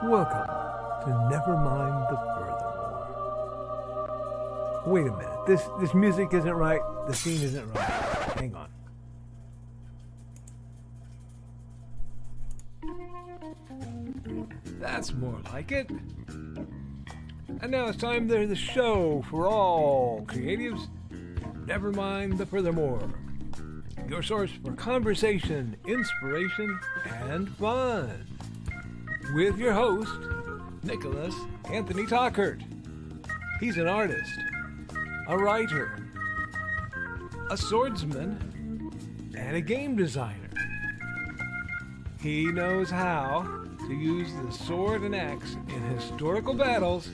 Welcome to Nevermind the Furthermore. Wait a minute, this music isn't right, the scene isn't right. Hang on. That's more like it. And now it's time for the show for all creatives. Nevermind the Furthermore. Your source for conversation, inspiration, and fun. With your host, Nicholas Anthony Tockert. He's an artist, a writer, a swordsman, and a game designer. He knows how to use the sword and axe in historical battles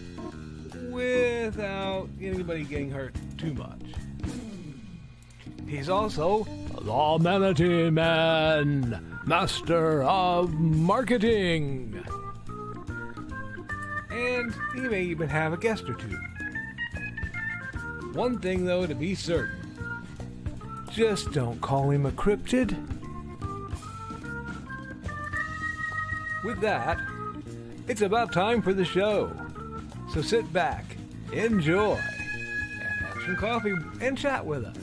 without anybody getting hurt too much. He's also the Manatee Man, Master of Marketing. And he may even have a guest or two. One thing, though, to be certain. Just don't call him a cryptid. With that, it's about time for the show. So sit back, enjoy, and have some coffee and chat with us.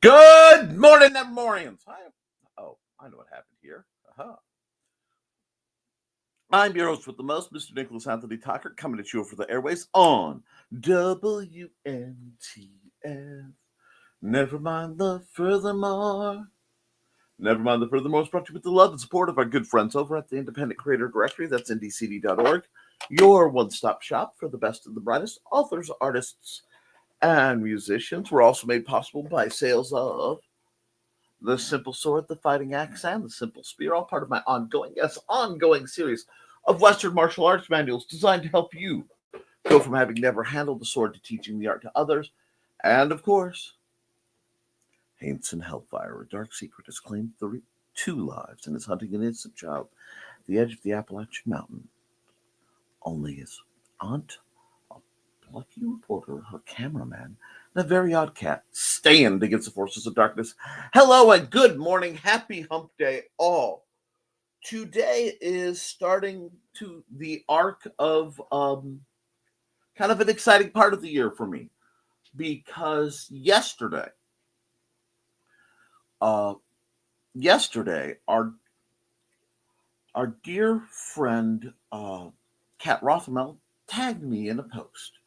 Good morning, Nevermorians. I know what happened here. I'm your host with the most, Mr. Nicholas Anthony Tockert, coming at you over the airways on WNTF. Nevermind the Furthermore. Nevermind the Furthermore is brought to you with the love and support of our good friends over at the Independent Creator Directory. That's ndcd.org, your one-stop shop for the best and the brightest authors, artists, and musicians. Were also made possible by sales of the Simple Sword, the Fighting Axe, and the Simple Spear, all part of my ongoing series of Western martial arts manuals designed to help you go from having never handled the sword to teaching the art to others. And of course, Haints and Hellfire, a dark secret, has claimed 2 lives and is hunting an innocent child at the edge of the Appalachian Mountain. Only his aunt, lucky reporter, her cameraman, and a very odd cat stand against the forces of darkness. Hello and good morning. Happy Hump Day, all. Today is starting to the arc of kind of an exciting part of the year for me, because yesterday, our dear friend Kat Rothamel tagged me in a post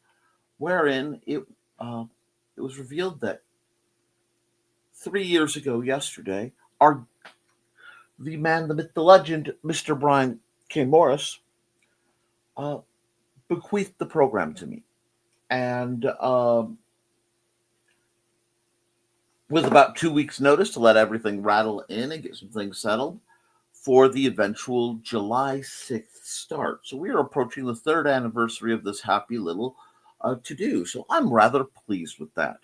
wherein it was revealed that 3 years ago yesterday, the man, the myth, the legend, Mr. Brian K. Morris, bequeathed the program to me. And with about 2 weeks' notice to let everything rattle in and get some things settled for the eventual July 6th start. So we are approaching the 3rd anniversary of this happy little to-do. So I'm rather pleased with that.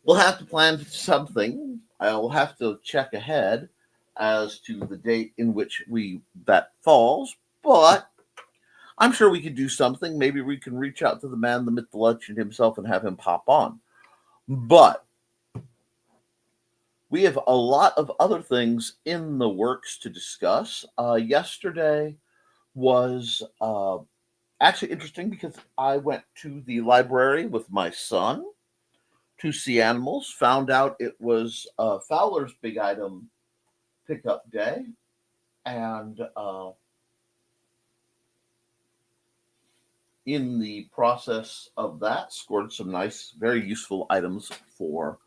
We'll have to plan something. I'll have to check ahead as to the date in which that falls, but I'm sure we could do something. Maybe we can reach out to the man, the myth, the legend himself, and have him pop on. But we have a lot of other things in the works to discuss. Yesterday was actually interesting because I went to the library with my son to see animals, found out it was Fowler's big item pickup day, and in the process of that, scored some nice, very useful items for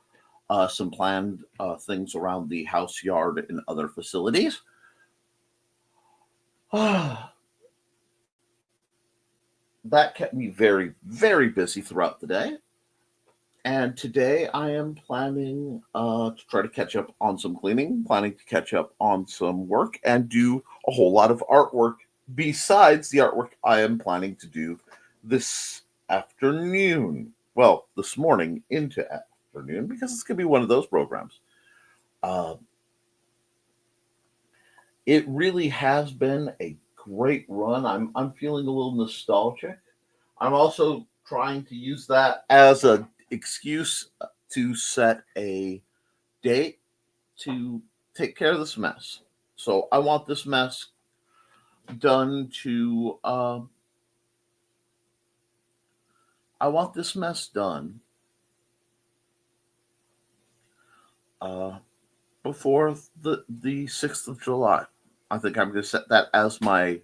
some planned things around the house yard and other facilities. that kept me very, very busy throughout the day. And today I am planning to try to catch up on some cleaning, planning to catch up on some work, and do a whole lot of artwork besides the artwork I am planning to do this afternoon. Well, this morning into afternoon, because it's going to be one of those programs. Uh, it really has been a great run. I'm feeling a little nostalgic. I'm also trying to use that as an excuse to set a date to take care of this mess. So I want this mess done to. I want this mess done uh, before the 6th of July. I think I'm going to set that as my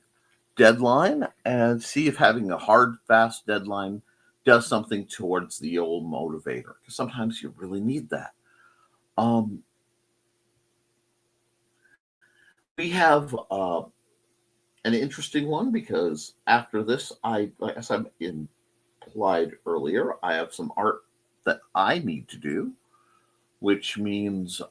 deadline and see if having a hard, fast deadline does something towards the old motivator. Because sometimes you really need that. We have an interesting one because after this, as I implied earlier, I have some art that I need to do, which means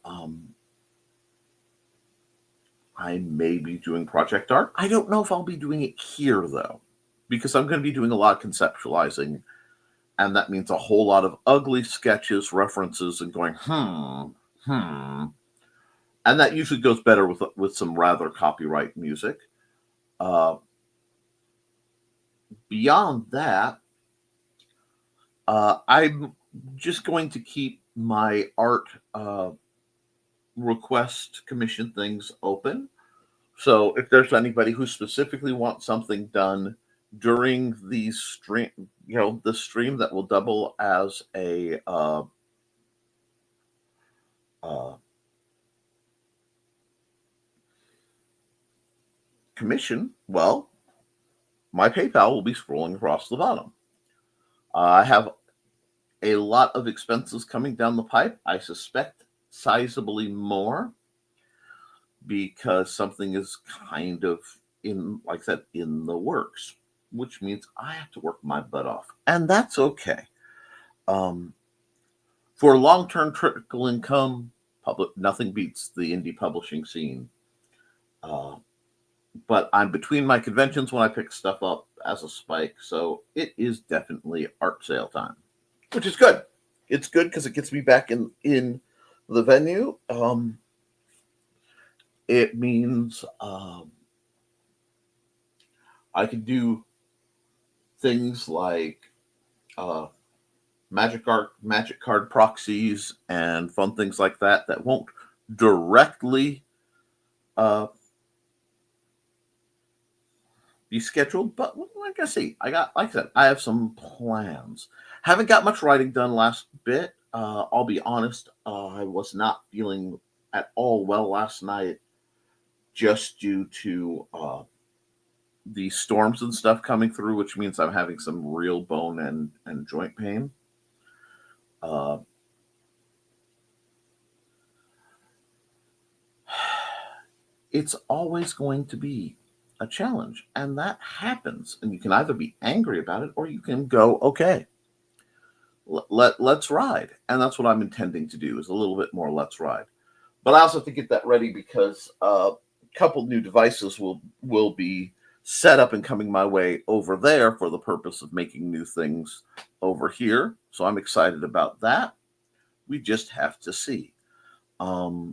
I may be doing project art. I don't know if I'll be doing it here though, because I'm going to be doing a lot of conceptualizing, and that means a whole lot of ugly sketches, references, and going, and that usually goes better with some rather copyright music. Beyond that, I'm just going to keep my art request commission things open. So if there's anybody who specifically wants something done during the stream, the stream that will double as a commission, well, my PayPal will be scrolling across the bottom. I have a lot of expenses coming down the pipe. I suspect sizably more because something is kind of like I said, in the works, which means I have to work my butt off. And that's okay. For long-term trickle income, nothing beats the indie publishing scene. But I'm between my conventions when I pick stuff up as a spike, so it is definitely art sale time, which is good. It's good because it gets me back in the venue. It means I can do things like magic card proxies, and fun things like that won't directly be scheduled, but like I see, like I said, I have some plans. Haven't got much writing done last bit. I'll be honest, I was not feeling at all well last night, just due to the storms and stuff coming through, which means I'm having some real bone and joint pain. It's always going to be a challenge, and that happens, and you can either be angry about it or you can go, okay, let's ride. And that's what I'm intending to do, is a little bit more let's ride. But I also have to get that ready because a couple new devices will be set up and coming my way over there for the purpose of making new things over here. So I'm excited about that. We just have to see. For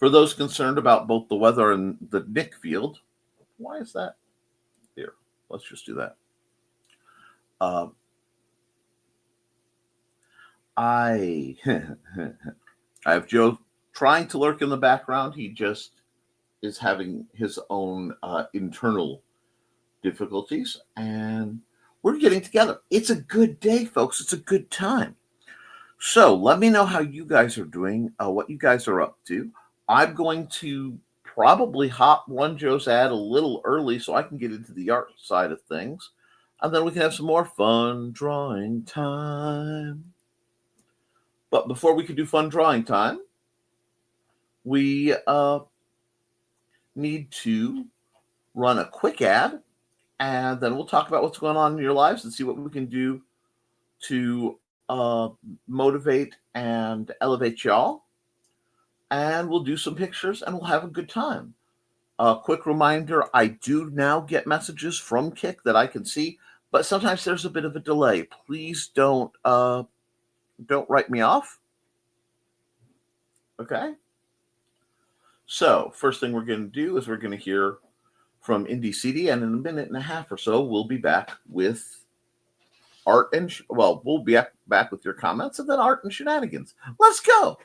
those concerned about both the weather and the Nick field, why is that here? Let's just do that. I have Joe trying to lurk in the background. He just is having his own internal difficulties, and we're getting together. It's a good day, folks. It's a good time. So let me know how you guys are doing, what you guys are up to. I'm going to probably run Joe's ad a little early so I can get into the art side of things. And then we can have some more fun drawing time. But before we can do fun drawing time, we need to run a quick ad and then we'll talk about what's going on in your lives and see what we can do to motivate and elevate y'all. And we'll do some pictures and we'll have a good time. A quick reminder, I do now get messages from Kick that I can see, but sometimes there's a bit of a delay. Please don't write me off. Okay? So, first thing we're going to do is we're going to hear from Indie CD, and in a minute and a half or so, we'll be back with art and, we'll be back with your comments and then art and shenanigans. Let's go!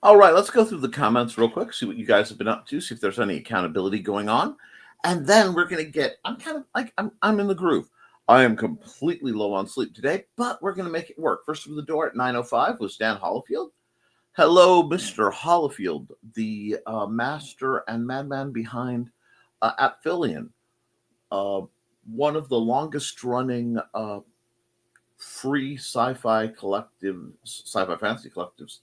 All right, let's go through the comments real quick, see what you guys have been up to, see if there's any accountability going on. And then we're going to get, I'm in the groove. I am completely low on sleep today, but we're going to make it work. First through the door at 9:05 was Dan Hollifield. Hello, Mr. Hollifield, the master and madman behind Apfillion, one of the longest running free sci-fi fantasy collectives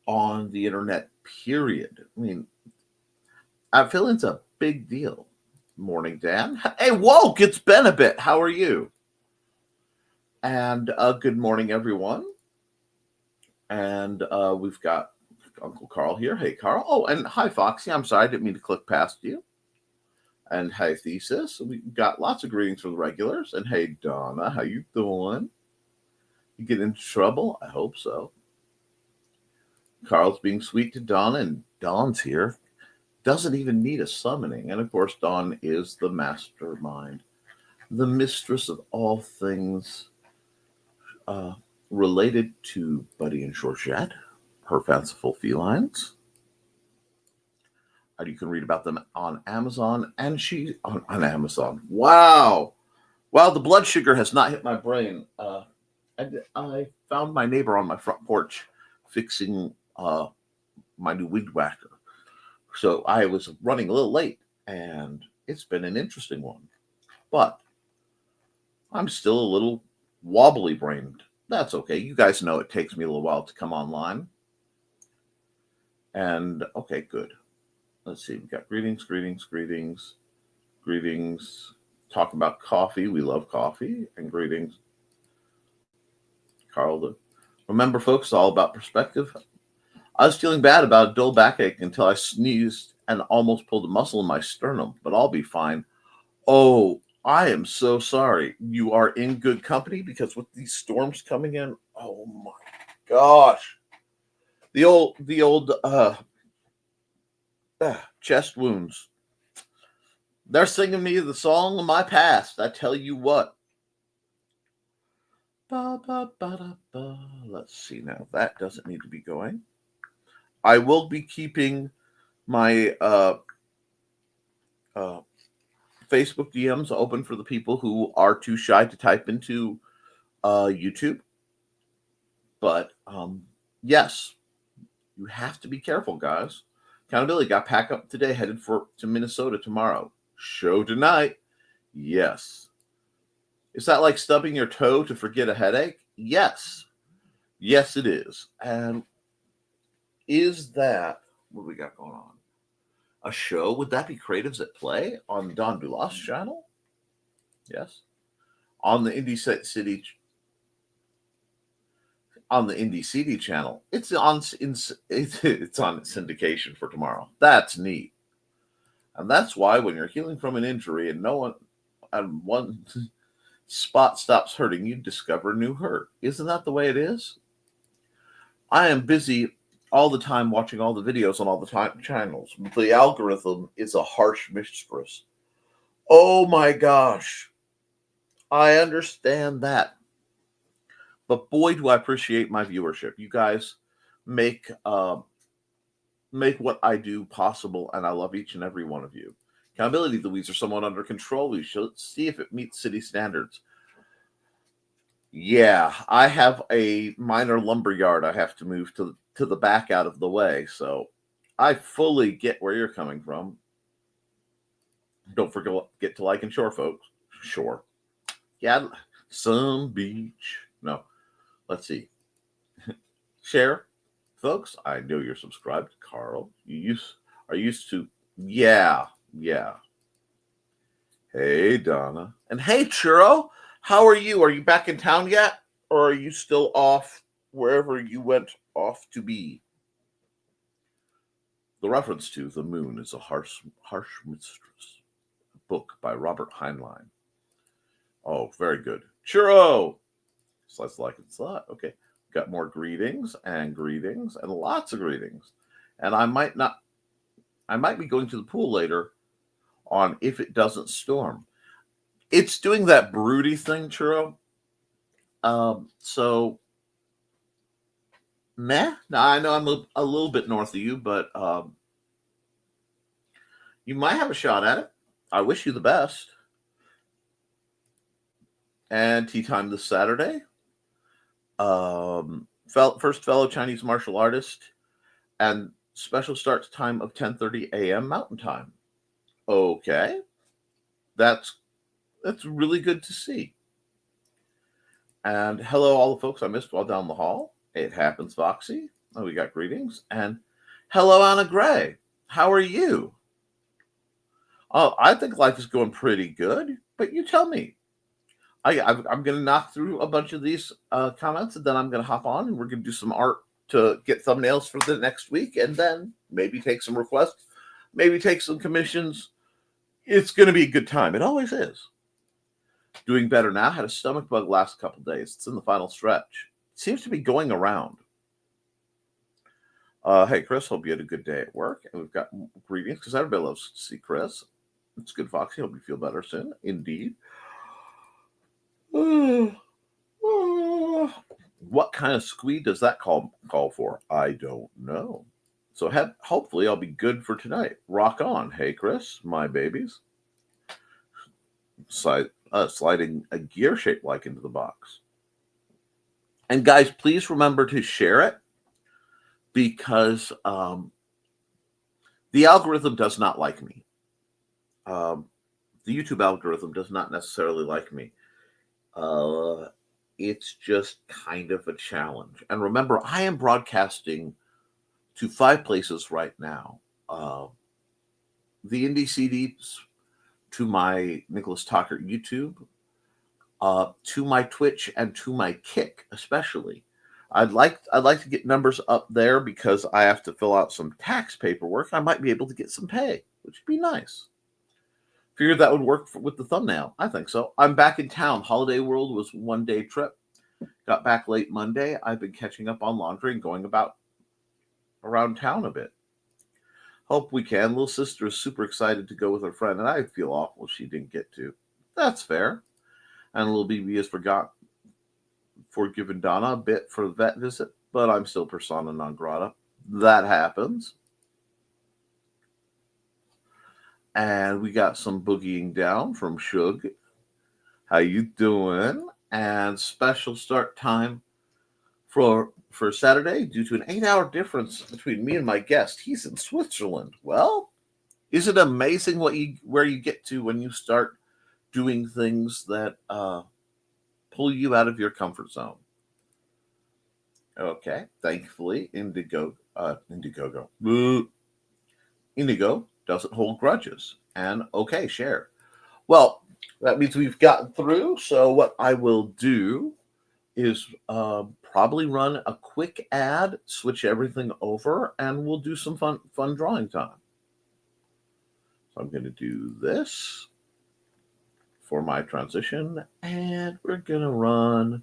on the internet, period. I mean, Apfillion's a big deal. Morning, Dan. Hey, woke, it's been a bit. How are you? And good morning, everyone. And we've got Uncle Carl here. Hey, Carl. Oh, and hi, Foxy. I'm sorry, I didn't mean to click past you. And hi, Thesis. We got lots of greetings from the regulars. And hey, Donna, how you doing? You get into trouble? I hope so. Carl's being sweet to Donna, and Dawn's here. Doesn't even need a summoning. And of course, Dawn is the mastermind, the mistress of all things related to Buddy and Georgette, her fanciful felines. You can read about them on Amazon, and she on Amazon. Wow, the blood sugar has not hit my brain. I found my neighbor on my front porch fixing my new weed whacker. So I was running a little late, and it's been an interesting one. But I'm still a little wobbly brained. That's okay. You guys know it takes me a little while to come online. And okay, good. Let's see. We got greetings. Talk about coffee. We love coffee. And greetings. Carl, remember, folks, it's all about perspective. I was feeling bad about a dull backache until I sneezed and almost pulled a muscle in my sternum, but I'll be fine. Oh, I am so sorry. You are in good company, because with these storms coming in, oh my gosh. The old chest wounds. They're singing me the song of my past. I tell you what. Let's see now. That doesn't need to be going. I will be keeping my Facebook DMs open for the people who are too shy to type into YouTube. But yes, you have to be careful, guys. Accountability got packed up today, headed to Minnesota tomorrow. Show tonight. Yes. Is that like stubbing your toe to forget a headache? Yes. Yes, it is. And is that what we got going on? A show? Would that be Creatives at Play on Don Dulas's channel? Yes. On the Indie City channel. It's on syndication for tomorrow. That's neat. And that's why when you're healing from an injury and one spot stops hurting, you discover new hurt. Isn't that the way it is? I am busy all the time watching all the videos on all the channels. The algorithm is a harsh mistress. Oh my gosh. I understand that. But boy, do I appreciate my viewership. You guys make what I do possible, and I love each and every one of you. Accountability, the weeds are somewhat under control. We should see if it meets city standards. Yeah, I have a minor lumber yard I have to move to the back out of the way, so I fully get where you're coming from. Don't forget to like and share, folks. Sure. Yeah, some beach. No, let's see. Share, folks. I know you're subscribed. Carl, you are used to. Yeah. Hey, Donna. And hey, Churro. How are you? Are you back in town yet? Or are you still off wherever you went off to be? The reference to The Moon is a Harsh Mistress, a book by Robert Heinlein. Oh, very good. Churro! Slice like and slot. Okay. Got more greetings and lots of greetings. And I might be going to the pool later on if it doesn't storm. It's doing that broody thing, Churro. So, meh. Now, I know I'm a little bit north of you, but you might have a shot at it. I wish you the best. And tea time this Saturday. First fellow Chinese martial artist, and special start time of 10:30 a.m. Mountain Time. Okay, that's really good to see. And hello, all the folks I missed while down the hall. It happens, Foxy. Oh, we got greetings. And hello, Anna Gray. How are you? Oh, I think life is going pretty good, but you tell me. I'm going to knock through a bunch of these comments, and then I'm going to hop on, and we're going to do some art to get thumbnails for the next week, and then maybe take some requests, maybe take some commissions. It's going to be a good time. It always is. Doing better now. Had a stomach bug last couple days. It's in the final stretch. It seems to be going around. Hey, Chris, hope you had a good day at work. And we've got greetings because everybody loves to see Chris. It's good, Foxy. Hope you feel better soon. Indeed. What kind of squee does that call for? I don't know. So hopefully I'll be good for tonight. Rock on. Hey, Chris, my babies. Sliding a gear shape like into the box. And guys, please remember to share it because the algorithm does not like me. The YouTube algorithm does not necessarily like me. It's just kind of a challenge. And remember, I am broadcasting to 5 places right now. The Indie CDs, to my Nicholas Tockert YouTube, to my Twitch, and to my Kick, especially. I'd like to get numbers up there because I have to fill out some tax paperwork. I might be able to get some pay, which would be nice. Figured that would work with the thumbnail. I think so. I'm back in town. Holiday World was 1-day trip. Got back late Monday. I've been catching up on laundry and going about around town a bit. Hope we can. Little sister is super excited to go with her friend, and I feel awful she didn't get to. That's fair. And little BB has forgiven Donna a bit for the vet visit, but I'm still persona non grata. That happens. And we got some boogieing down from Shug. How you doing? And special start time for for Saturday due to an 8-hour difference between me and my guest. He's in Switzerland. Well, is it amazing where you get to when you start doing things that pull you out of your comfort zone? Okay, thankfully, Indigo doesn't hold grudges. And okay, share. Well, that means we've gotten through. So what I will do is probably run a quick ad, switch everything over, and we'll do some fun drawing time. So I'm going to do this for my transition, and we're going to run.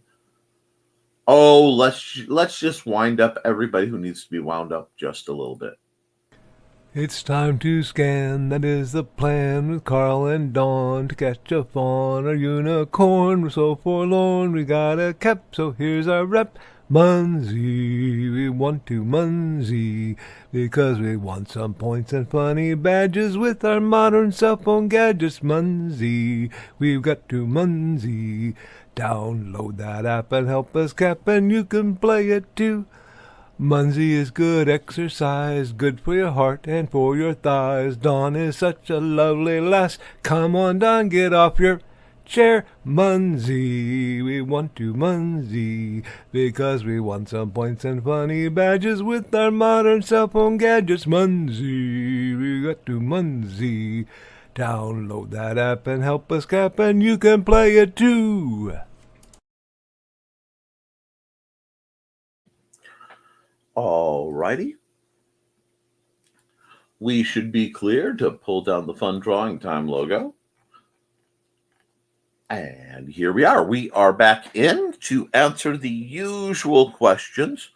Oh, let's just wind up everybody who needs to be wound up just a little bit. It's time to scan, that is the plan, with Carl and Dawn to catch a fawn or unicorn. We're so forlorn, we got a cap, so here's our rep. Munsey, we want to Munsey, because we want some points and funny badges with our modern cell phone gadgets. Munsey, we've got to Munsey. Download that app and help us cap, and you can play it too. Munsey is good exercise, good for your heart and for your thighs. Dawn is such a lovely lass. Come on, Dawn, get off your chair. Munsey, we want to Munsey, because we want some points and funny badges with our modern cell phone gadgets. Munsey, we got to Munsey. Download that app and help us cap, and you can play it too. Alrighty. We should be clear to pull down the fun drawing time logo. And here we are. We are back in to answer the usual questions.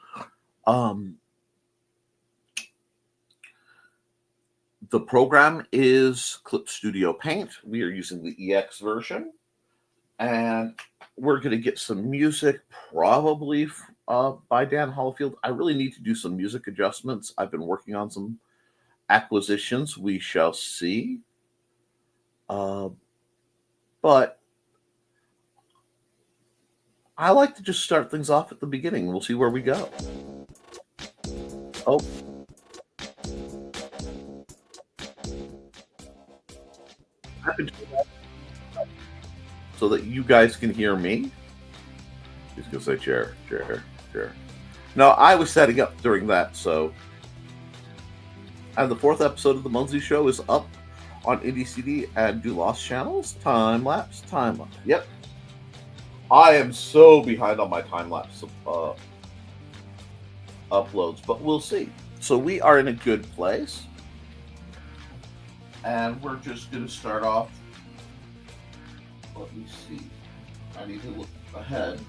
The program is Clip Studio Paint. We are using the EX version. And we're going to get some music probably by Dan Hollifield. I really need to do some music adjustments. I've been working on some acquisitions. We shall see. But I like to just start things off at the beginning. We'll see where we go. Oh. So that you guys can hear me. He's going to say chair. No, I was setting up during that, so. And the 4th episode of the Munsey Show is up on IndieCD and Do Lost channels. Time-lapse. Yep. I am so behind on my time-lapse uploads, but we'll see. So we are in a good place. And we're just going to start off. Let me see. I need to look ahead.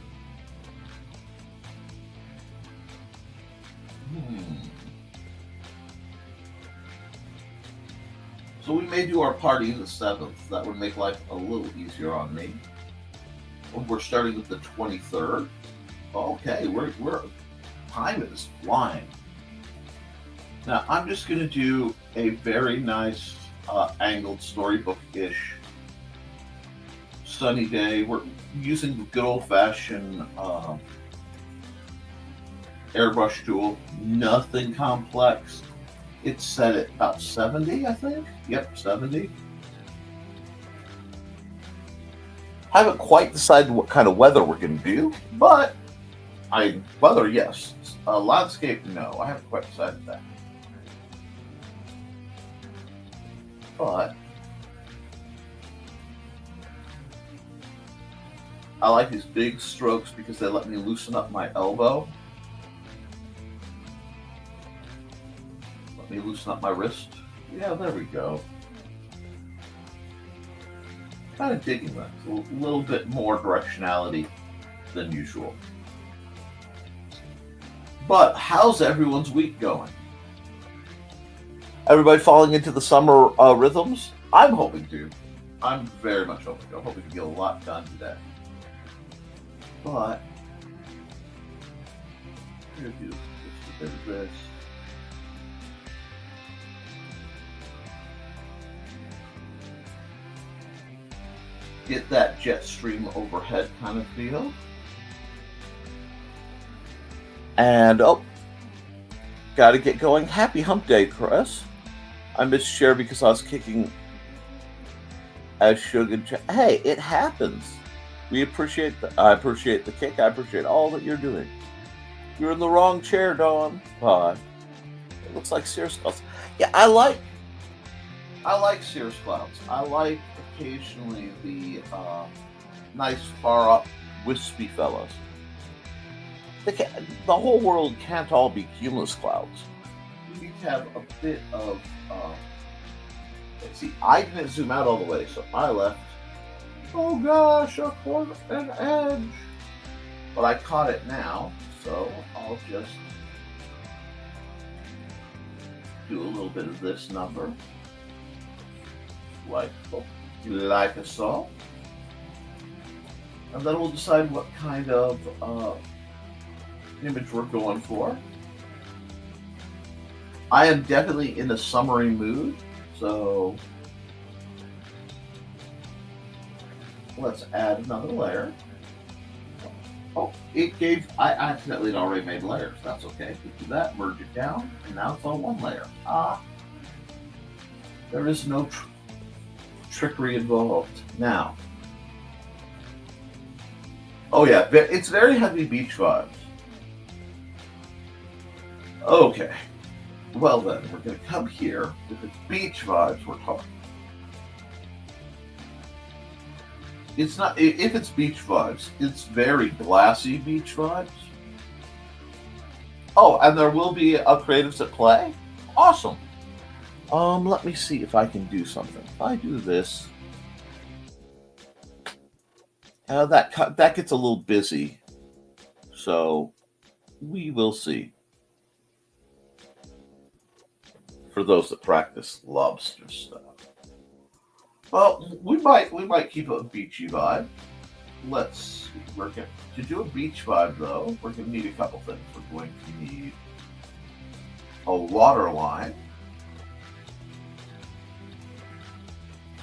So we may do our party the 7th. That would make life a little easier on me. We're starting with the 23rd. Okay, we're time is flying. Now I'm just going to do a very nice angled storybook-ish sunny day. We're using the good old-fashioned airbrush tool. Nothing complex. It's set at about 70, I think. Yep, 70. Haven't quite decided what kind of weather we're going to do, but weather, yes. Landscape, no. I haven't quite decided that. But I like these big strokes because they let me loosen up my elbow. Let me loosen up my wrist. Yeah, there we go. Kind of digging that. It's a little bit more directionality than usual. But how's everyone's week going? Everybody falling into the summer rhythms? I'm hoping to. I'm very much hoping to. I'm hoping to get a lot done today. But I'm going to do just a bit of this. Get that jet stream overhead kind of feel. And got to get going. Happy hump day, Chris. I missed share because I was kicking as Sugar. Hey, it happens. I appreciate the kick. I appreciate all that you're doing. You're in the wrong chair, Dawn. Bye. It looks like Sears clouds. Yeah, I like Sears clouds. I like occasionally the nice far up wispy fellows. The whole world can't all be cumulus clouds. You need to have a bit of. Let's see. I didn't zoom out all the way, so I left. Oh gosh, an edge. But I caught it now, so I'll just do a little bit of this number, like so, and then we'll decide what kind of image we're going for. I am definitely in a summery mood, so let's add another layer. Oh, I accidentally had already made layers. That's okay. We do that, merge it down, and now it's all one layer. There is no trickery involved. Now, oh yeah, it's very heavy beach vibes. Okay, well then, we're going to come here. If it's beach vibes, we're talking. It's not, if it's beach vibes, it's very glassy beach vibes. Oh, and there will be creatives at play? Awesome. Let me see if I can do something. If I do this, that gets a little busy. So we will see. For those that practice lobster stuff. Well, we might keep a beachy vibe. Let's work it. To do a beach vibe, though, we're going to need a couple things. We're going to need a water line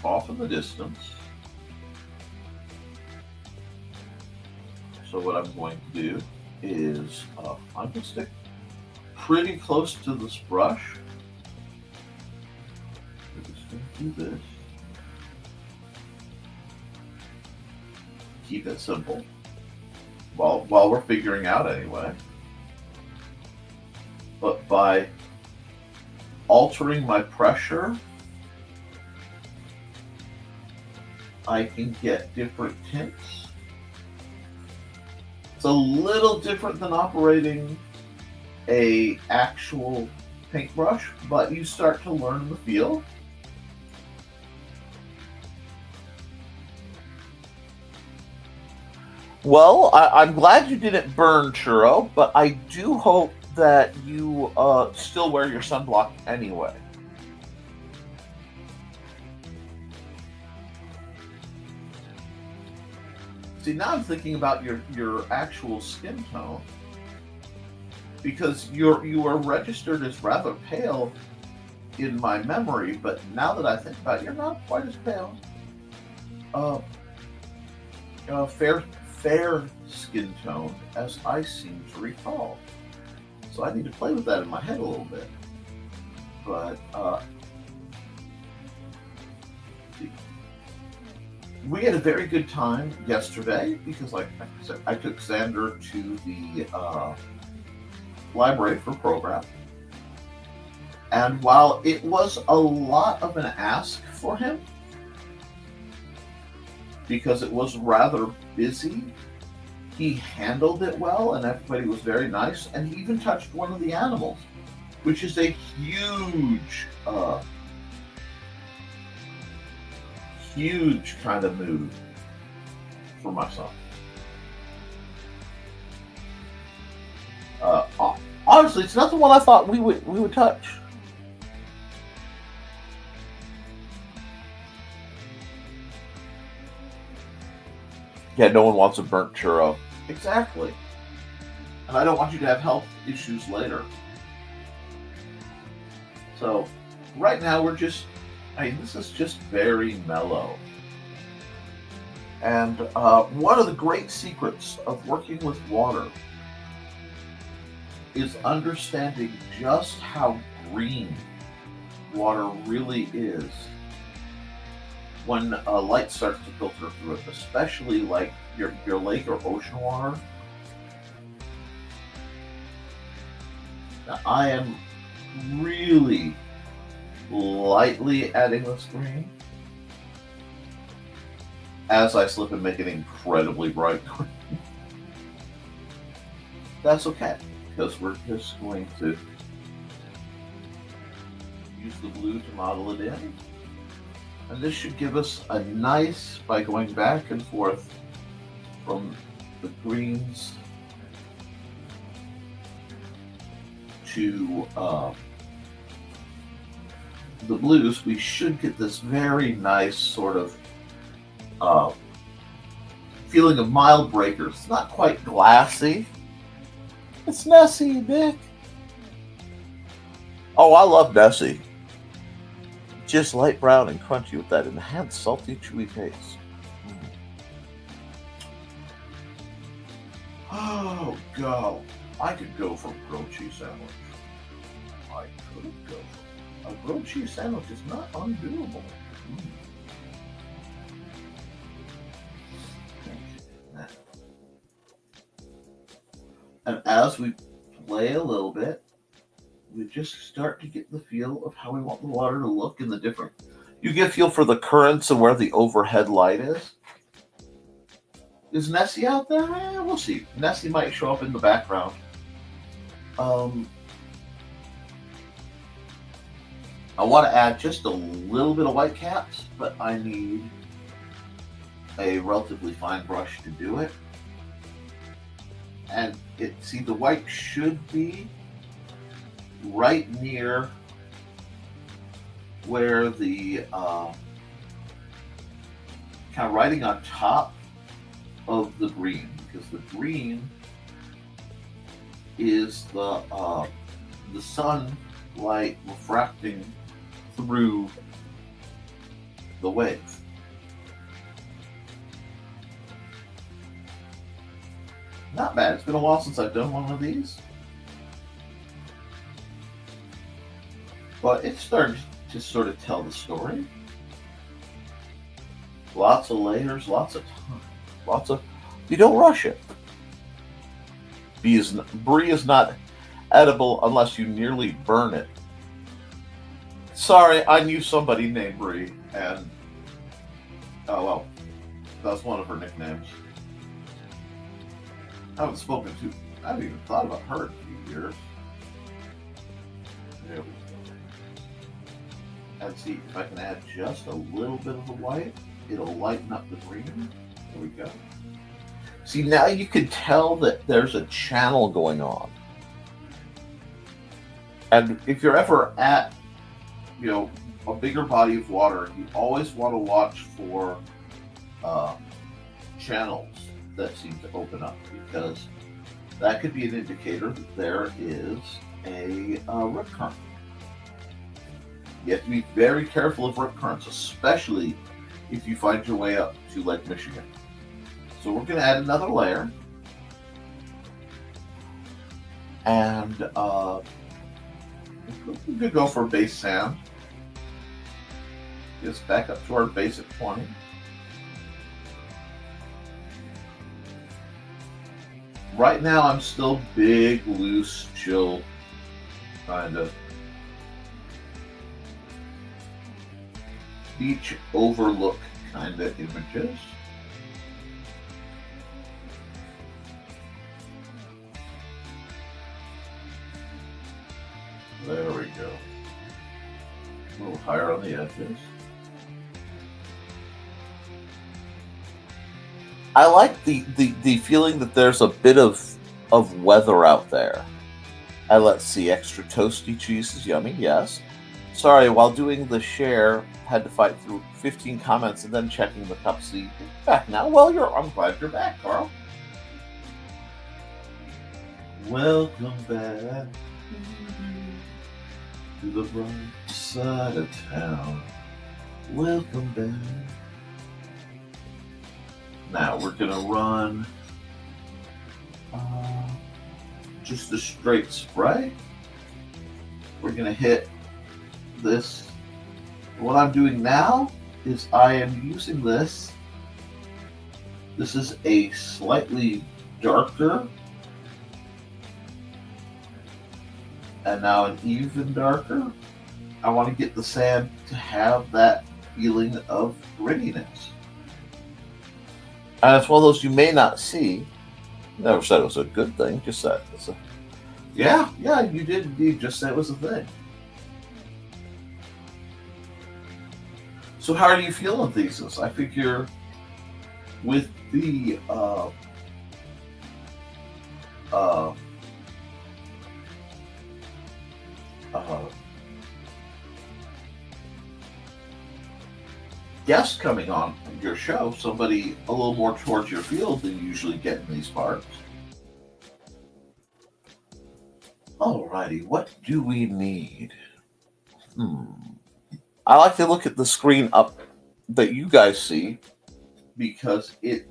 off in the distance. So what I'm going to do is I'm going to stick pretty close to this brush. We're just going to do this. Keep it simple while we're figuring out anyway. But by altering my pressure, I can get different tints. It's a little different than operating a actual paintbrush, but you start to learn the feel. Well, I'm glad you didn't burn, Churro, but I do hope that you still wear your sunblock anyway. See, now I'm thinking about your actual skin tone, because you are registered as rather pale in my memory, but now that I think about it, you're not quite as pale. Fair skin tone as I seem to recall. So I need to play with that in my head a little bit. But we had a very good time yesterday because, like I said, I took Xander to the library for program. And while it was a lot of an ask for him, because it was rather busy, he handled it well, and everybody was very nice, and he even touched one of the animals, which is a huge kind of mood for my son. Honestly, it's not the one I thought we would touch. Yeah, no one wants a burnt churro. Exactly. And I don't want you to have health issues later. So, right now this is just very mellow. And one of the great secrets of working with water is understanding just how green water really is when light starts to filter through it, especially like your lake or ocean water. Now, I am really lightly adding this green as I slip and make it incredibly bright green. That's okay, because we're just going to use the blue to model it in. And this should give us a nice, by going back and forth from the greens to the blues, we should get this very nice sort of feeling of mild breakers. It's not quite glassy. It's Nessie, Nick. Oh, I love Nessie. Just light brown and crunchy with that enhanced salty, chewy taste. Oh, God. I could go for a grilled cheese sandwich. I could go for a grilled cheese sandwich is not undoable. And as we play a little bit, we just start to get the feel of how we want the water to look in the different. You get a feel for the currents and where the overhead light is. Is Nessie out there? We'll see. Nessie might show up in the background. I want to add just a little bit of white caps, but I need a relatively fine brush to do it. And the white should be right near where the kind of writing on top of the green, because the green is the sunlight refracting through the wave. Not bad. It's been a while since I've done one of these, but it's starting to sort of tell the story. Lots of layers, lots of time, you don't rush it. Brie is not edible unless you nearly burn it. Sorry, I knew somebody named Brie, and oh well, that's one of her nicknames. I haven't even thought about her in a few years. There we go. And see, if I can add just a little bit of the white, it'll lighten up the green. There we go. See, now you can tell that there's a channel going on. And if you're ever at, a bigger body of water, you always want to watch for channels that seem to open up, because that could be an indicator that there is a rip current. You have to be very careful of rip currents, especially if you find your way up to Lake Michigan. So we're going to add another layer. And we could go for base sand. Just back up to our basic 20. Right now, I'm still big, loose, chill, kind of beach overlook kind of images. There we go. A little higher on the edges. I like the feeling that there's a bit of weather out there. And let's see, extra toasty cheese is yummy, yes. Sorry, while doing the share, had to fight through 15 comments and then checking the cup. See, back now. Well, I'm glad you're back, Carl. Welcome back to the bright side of town. Welcome back. Now we're gonna run just a straight spray. We're going to hit this. What I'm doing now is I am using this. This is a slightly darker and now an even darker. I want to get the sand to have that feeling of grittiness. And it's one of those you may not see. Never said it was a good thing, just said it's a yeah, you did indeed just say it was a thing. So how are you feeling, Thesis? I figure with the guest coming on your show, somebody a little more towards your field than you usually get in these parts. Alrighty, what do we need? I like to look at the screen up that you guys see because it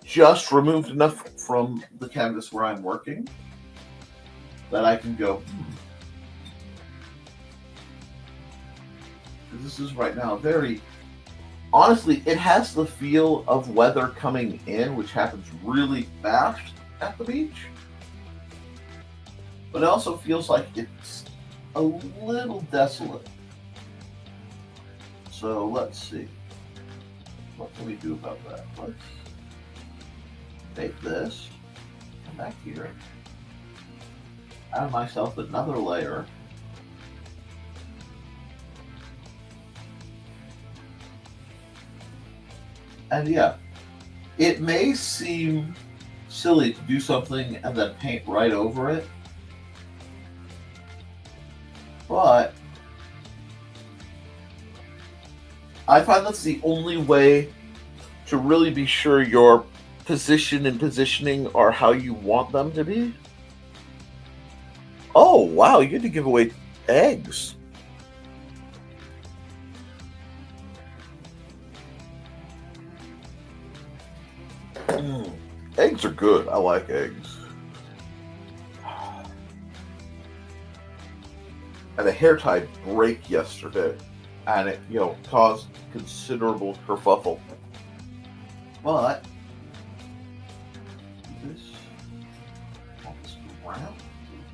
just removed enough from the canvas where I'm working that I can go, This is right now very, honestly, it has the feel of weather coming in, which happens really fast at the beach. But it also feels like it's a little desolate. So let's see. What can we do about that? Let's take this, come back here, add myself another layer. And yeah, it may seem silly to do something and then paint right over it, but I find that's the only way to really be sure your position and positioning are how you want them to be. Oh, wow, you get to give away eggs. Eggs are good. I like eggs. And a hair tie break yesterday, and it, caused considerable kerfuffle. But this round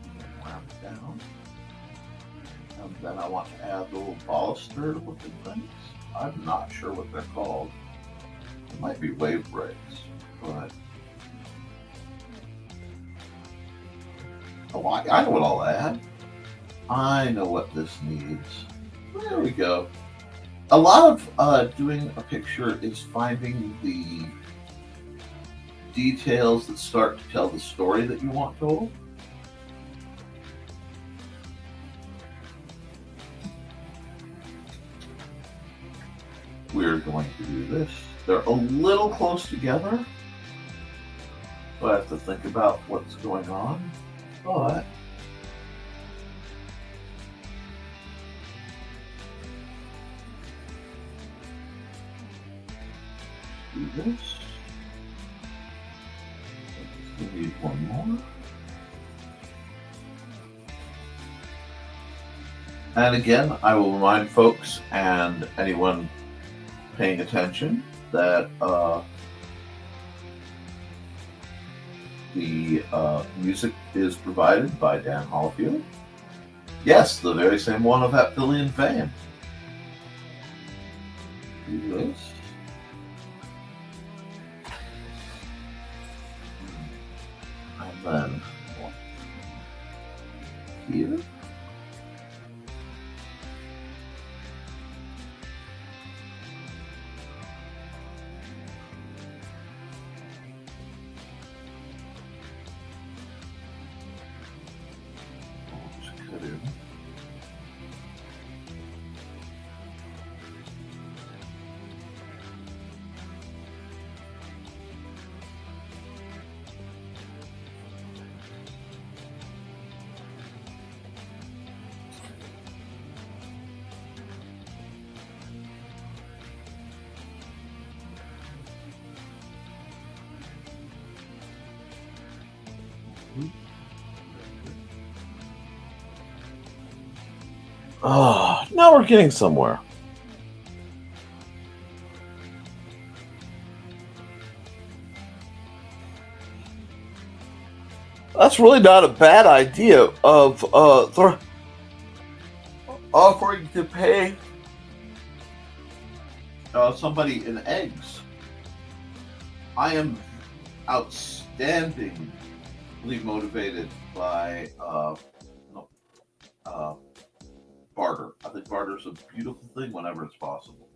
it down, and then I want to add the little baluster looking things. I'm not sure what they're called. It might be wave breaks, but I know what I'll add. I know what this needs. There we go. A lot of doing a picture is finding the details that start to tell the story that you want told. We're going to do this. They're a little close together, so I have to think about what's going on, but do this. We need one more. And again, I will remind folks and anyone paying attention that the music is provided by Dan Hallfield. Yes, the very same one of Heptillion fame. Do this. And then here. Oh, now we're getting somewhere. That's really not a bad idea of offering to pay somebody in eggs. I am outstandingly motivated by barter. I think barter is a beautiful thing whenever it's possible.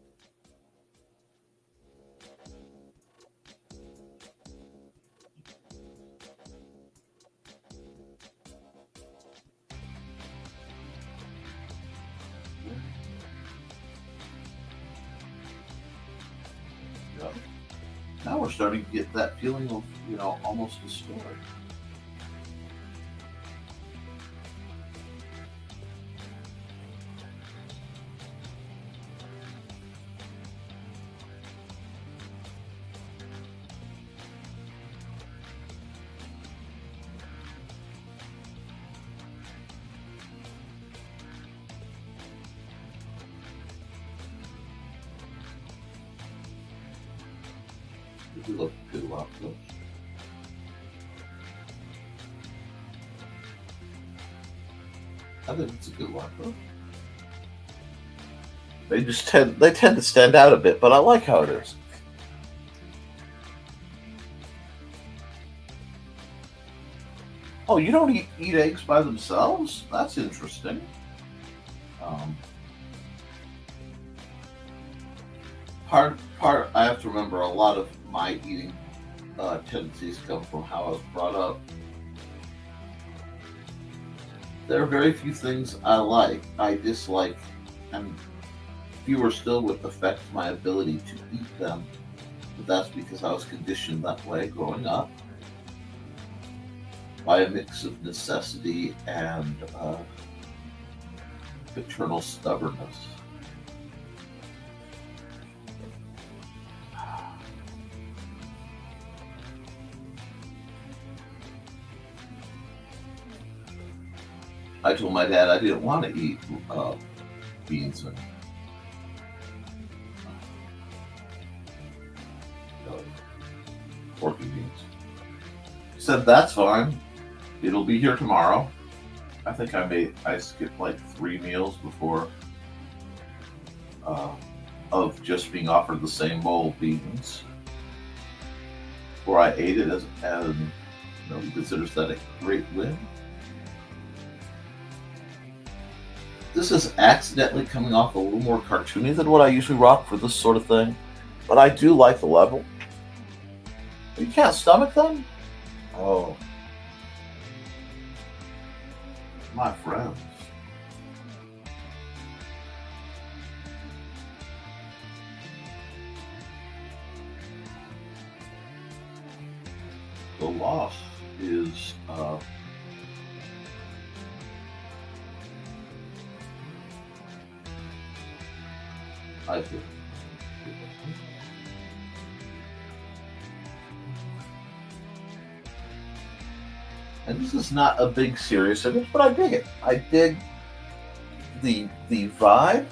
Yeah. Now we're starting to get that feeling of, almost a story. You look good, lot of I think it's a good one. They tend to stand out a bit, but I like how it is. Oh, you don't eat eggs by themselves? That's interesting. Part I have to remember a lot of my eating tendencies come from how I was brought up. There are very few things I dislike, and fewer still would affect my ability to eat them. But that's because I was conditioned that way growing up by a mix of necessity and paternal stubbornness. I told my dad I didn't want to eat beans and porky beans. He said, "That's fine. It'll be here tomorrow." I think I skipped like 3 meals before of just being offered the same bowl of beans. Before I ate it, as he considers that a great win. This is accidentally coming off a little more cartoony than what I usually rock for this sort of thing, but I do like the level. You can't stomach them? Oh. My friends. The loss is I feel. And this is not a big serious image, but I dig it. I dig the vibe.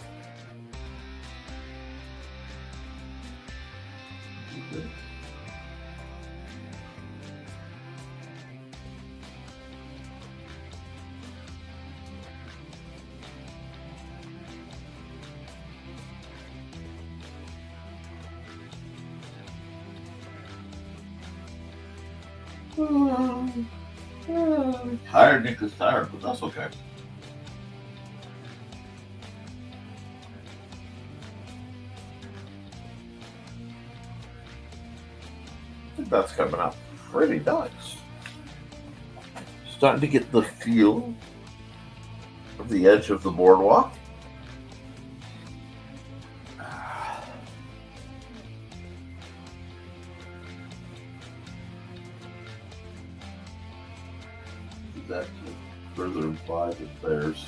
Tired, Nick is tired, but that's okay. I think that's coming out pretty nice. Starting to get the feel of the edge of the boardwalk. That to further imply that there's,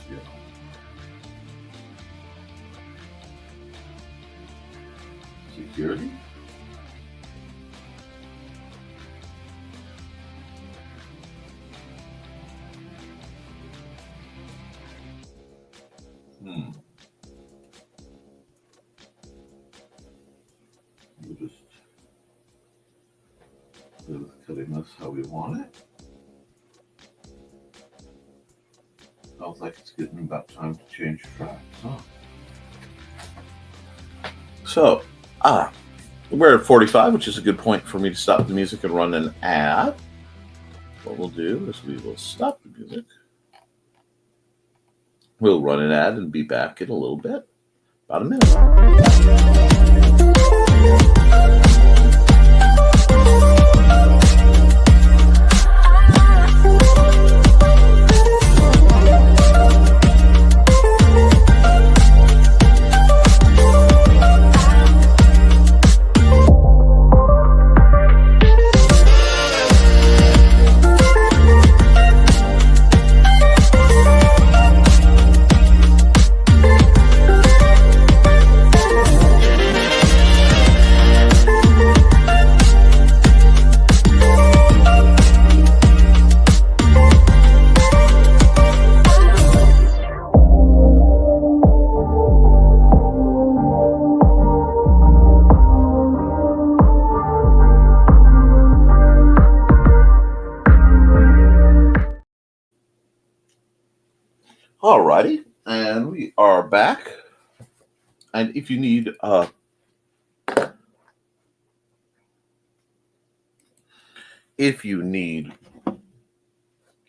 security. cutting this how we want it. Sounds like it's getting about time to change tracks, huh? So, we're at 45, which is a good point for me to stop the music and run an ad. What we'll do is we will stop the music. We'll run an ad and be back in a little bit, about a minute. Alrighty, and we are back. And if you need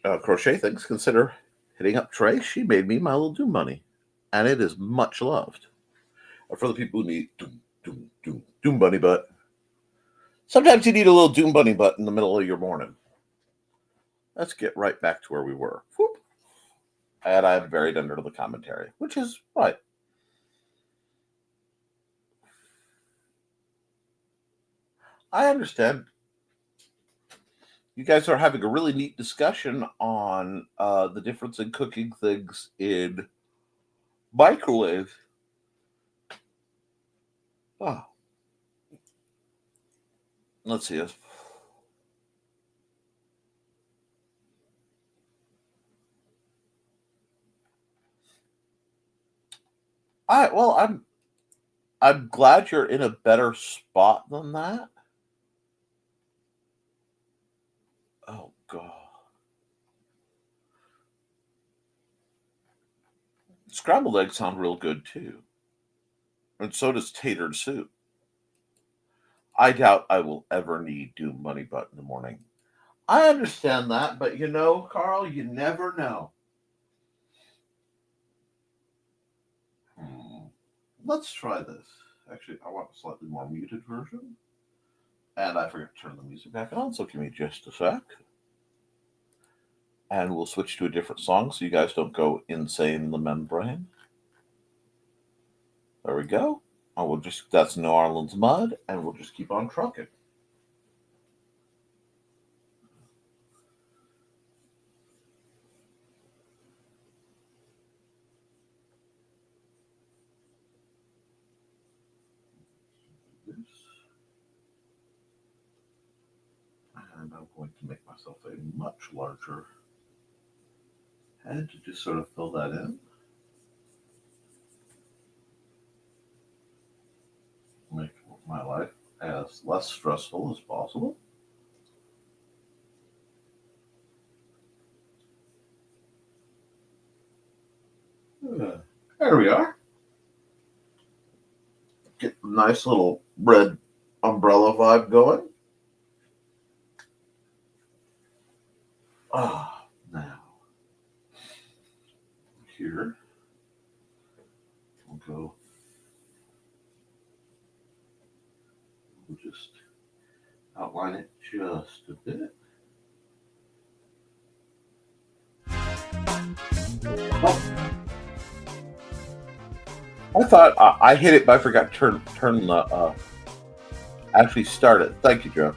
crochet things, consider hitting up Trey. She made me my little Doom Bunny, and it is much loved. For the people who need Doom Bunny butt, sometimes you need a little Doom Bunny butt in the middle of your morning. Let's get right back to where we were. Whoop. And I'm buried under the commentary, which is right. I understand. You guys are having a really neat discussion on the difference in cooking things in microwave. Oh. Let's see this. I'm glad you're in a better spot than that. Oh God. Scrambled eggs sound real good too. And so does tatered soup. I doubt I will ever need Doom Bunny butt in the morning. I understand that, but you know, Carl, you never know. Let's try this. Actually, I want a slightly more muted version. And I forgot to turn the music back on, so give me just a sec. And we'll switch to a different song so you guys don't go insane in the membrane. There we go. That's New Orleans Mud, and we'll just keep on trucking. And I'm going to make myself a much larger head to just sort of fill that in. Make my life as less stressful as possible. There we are. Get a nice little red umbrella vibe going. Now, here, we'll just outline it just a bit. Oh. I thought I hit it, but I forgot to turn the actually start it. Thank you, Joe.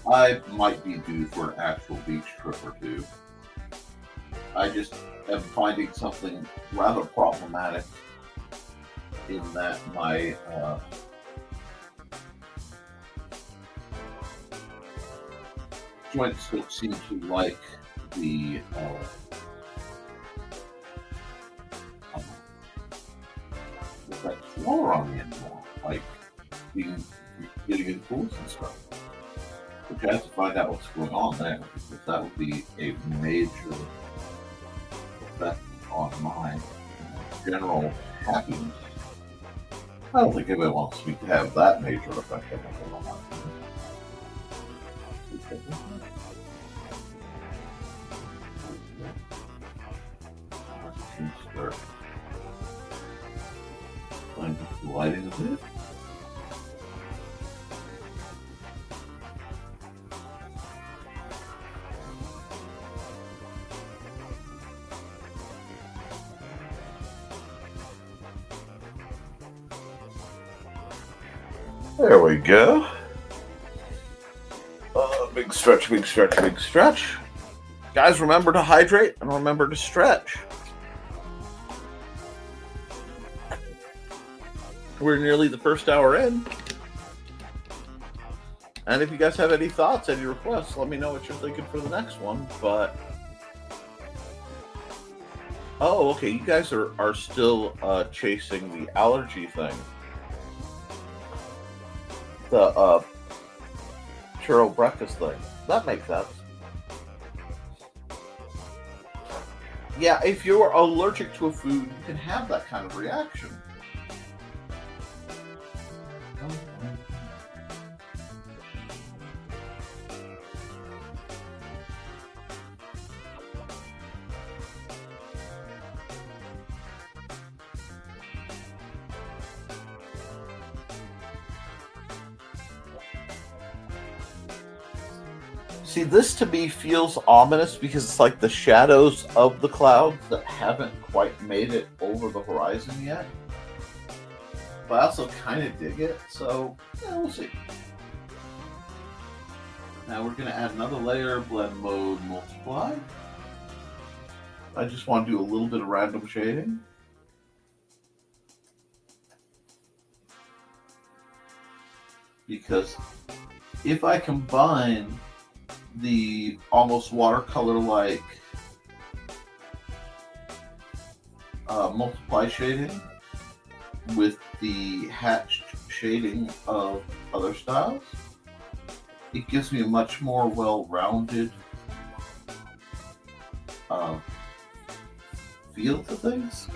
I might be due for an actual beach trip or two. I just am finding something rather problematic in that my joints don't seem to like the that floor on the animal, like getting in pools and stuff. But you have to find out what's going on there, because that would be a major effect on my general happiness. I don't think anybody wants me to have that major effect on my happiness. Start playing with the lighting a bit. There we go. Big stretch, big stretch, big stretch. Guys, remember to hydrate and remember to stretch. We're nearly the first hour in. And if you guys have any thoughts, any requests, let me know what you're thinking for the next one. But oh, okay, you guys are still chasing the allergy thing. The churro breakfast thing. That makes sense. Yeah, if you're allergic to a food, you can have that kind of reaction. See, this to me feels ominous because it's like the shadows of the clouds that haven't quite made it over the horizon yet. But I also kind of dig it, so yeah, we'll see. Now we're going to add another layer, blend mode, multiply. I just want to do a little bit of random shading. Because if I combine the almost watercolor-like multiply shading with the hatched shading of other styles, it gives me a much more well-rounded feel to things.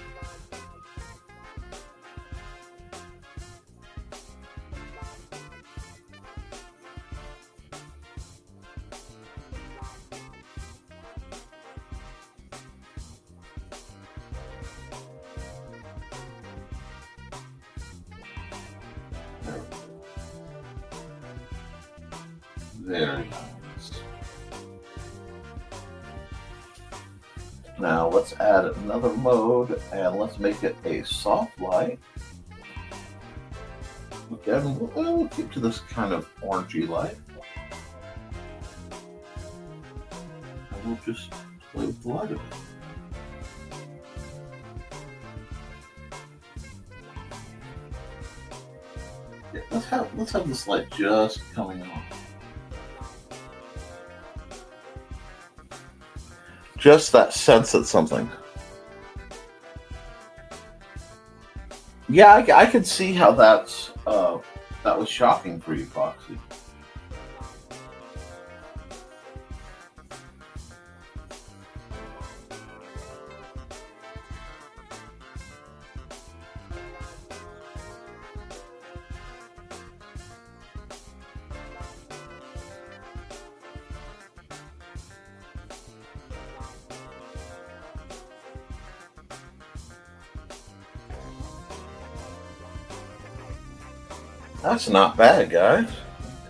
Very nice. Now let's add another mode and let's make it a soft light. Again, we'll keep to this kind of orangey light. And we'll just play with the light of it. Yeah, let's have this light just coming on. Just that sense of something. Yeah, I could see how that was shocking for you, Foxy. That's not bad, guys.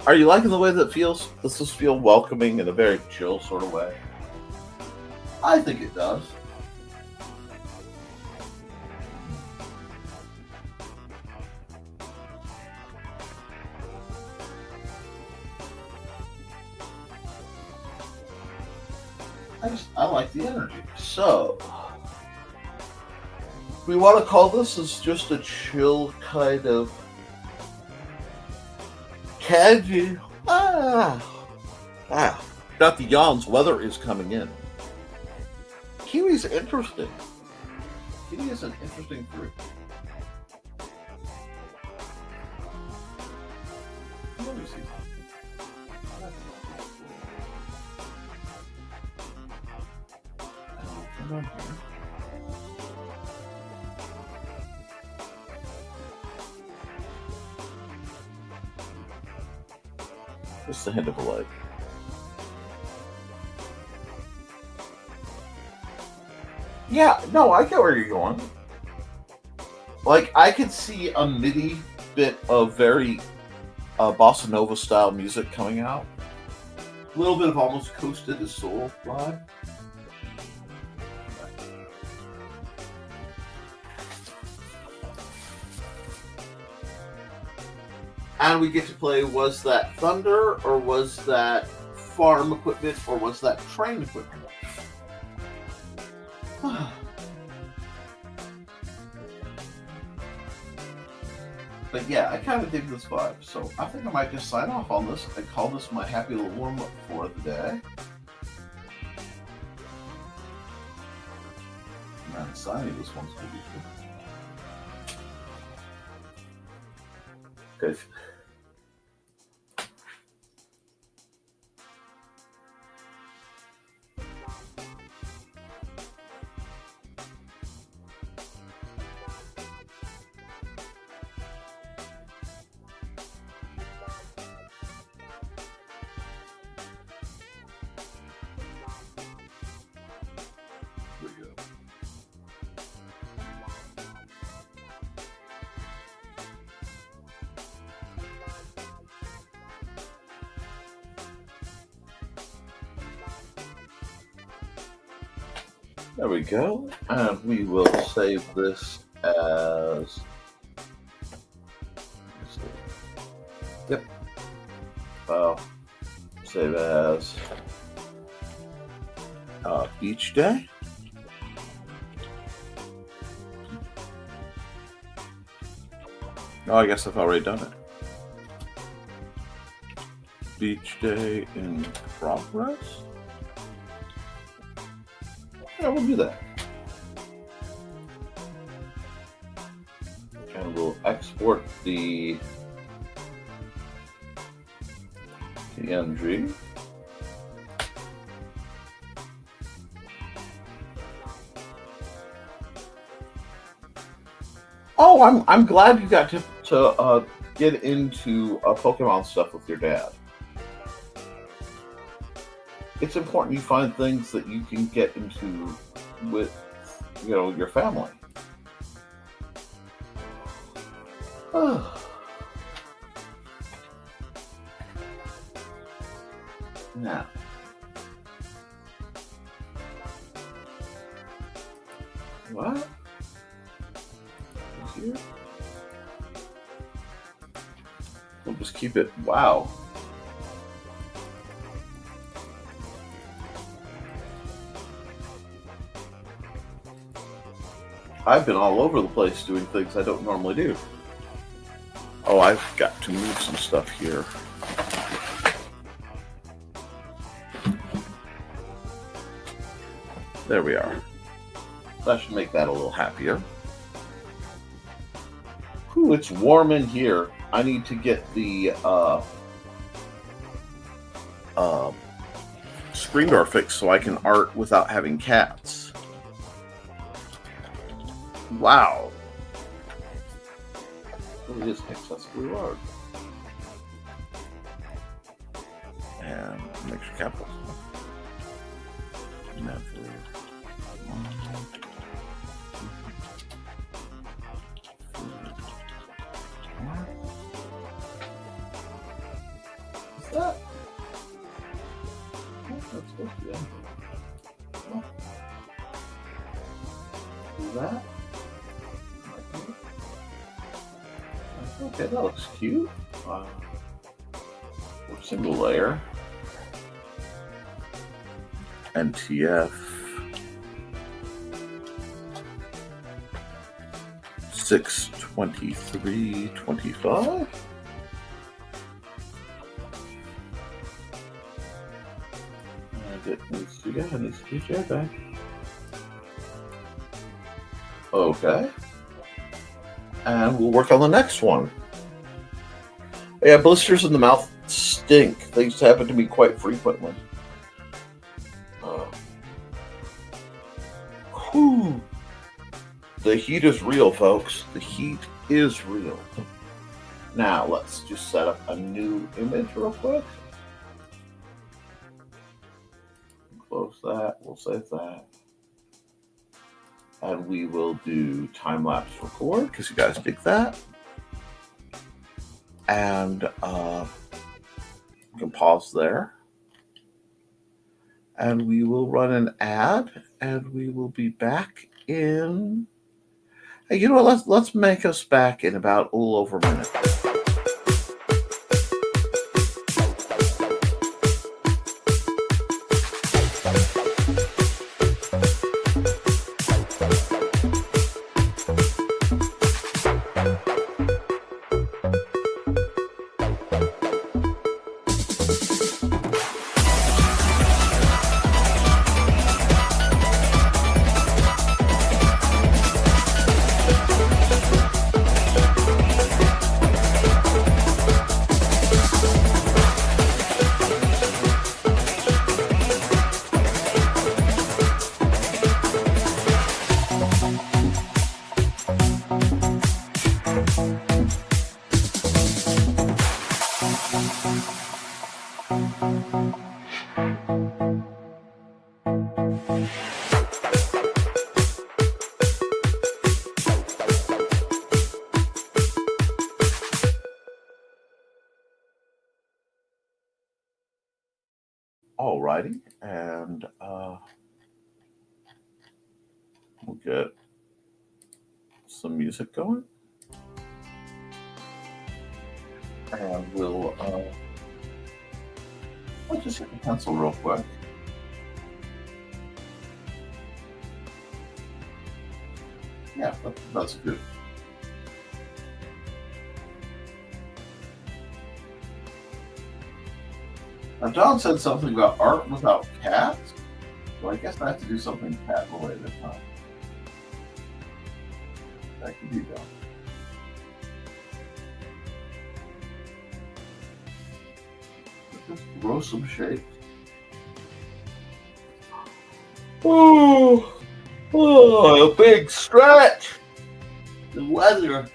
Are you liking the way that it feels? Does this feel welcoming in a very chill sort of way? I think it does. I like the energy. So, we want to call this as just a chill kind of candy. Not the yawns. Weather is coming in. Kiwi's interesting. Kiwi is an interesting fruit. going on here? Just the hint of a leg. Yeah, no, I get where you're going. Like, I could see a MIDI bit of very bossa nova style music coming out. A little bit of almost Coast to the Soul vibe. And we get to play, was that thunder, or was that farm equipment, or was that train equipment? But yeah, I kind of dig this vibe, so I think I might just sign off on this and call this my happy little warm-up for the day. Man, signing this one's going to be good. Okay. There we go, and we will save this as, yep, save as beach day. Oh, I guess I've already done it. Beach day in progress. Yeah, we'll do that. And we'll export the PNG. Oh, I'm glad you got to get into Pokemon stuff with your dad. It's important you find things that you can get into with, your family. Now, what? Here? We'll just keep it. Wow. I've been all over the place doing things I don't normally do. Oh, I've got to move some stuff here. There we are. That should make that a little happier. Ooh, it's warm in here. I need to get the screen door fixed so I can art without having cats. Wow. It is excessively large. And make sure capitals. What's that? That's supposed to be in. Is that? Okay, that looks cute. Single layer. NTF. 623.25. And it needs to be jetpack. Okay. And we'll work on the next one. Yeah, blisters in the mouth stink. Things happen to me quite frequently. Whew. The heat is real, folks. The heat is real. Now, let's just set up a new image real quick. Close that. We'll save that. And we will do time-lapse record, because you guys dig that. And you can pause there. And we will run an ad, and we will be back in... Hey, you know what? Let's make us back in about a little over a minute. Alrighty, and we'll get some music going, and we'll I'll just hit the pencil real quick. Yeah, that's good. Now, John said something about art without cats, so I guess I have to do something cat-related, huh? That could be done. Just grow some shape. Oh, a big stretch! The weather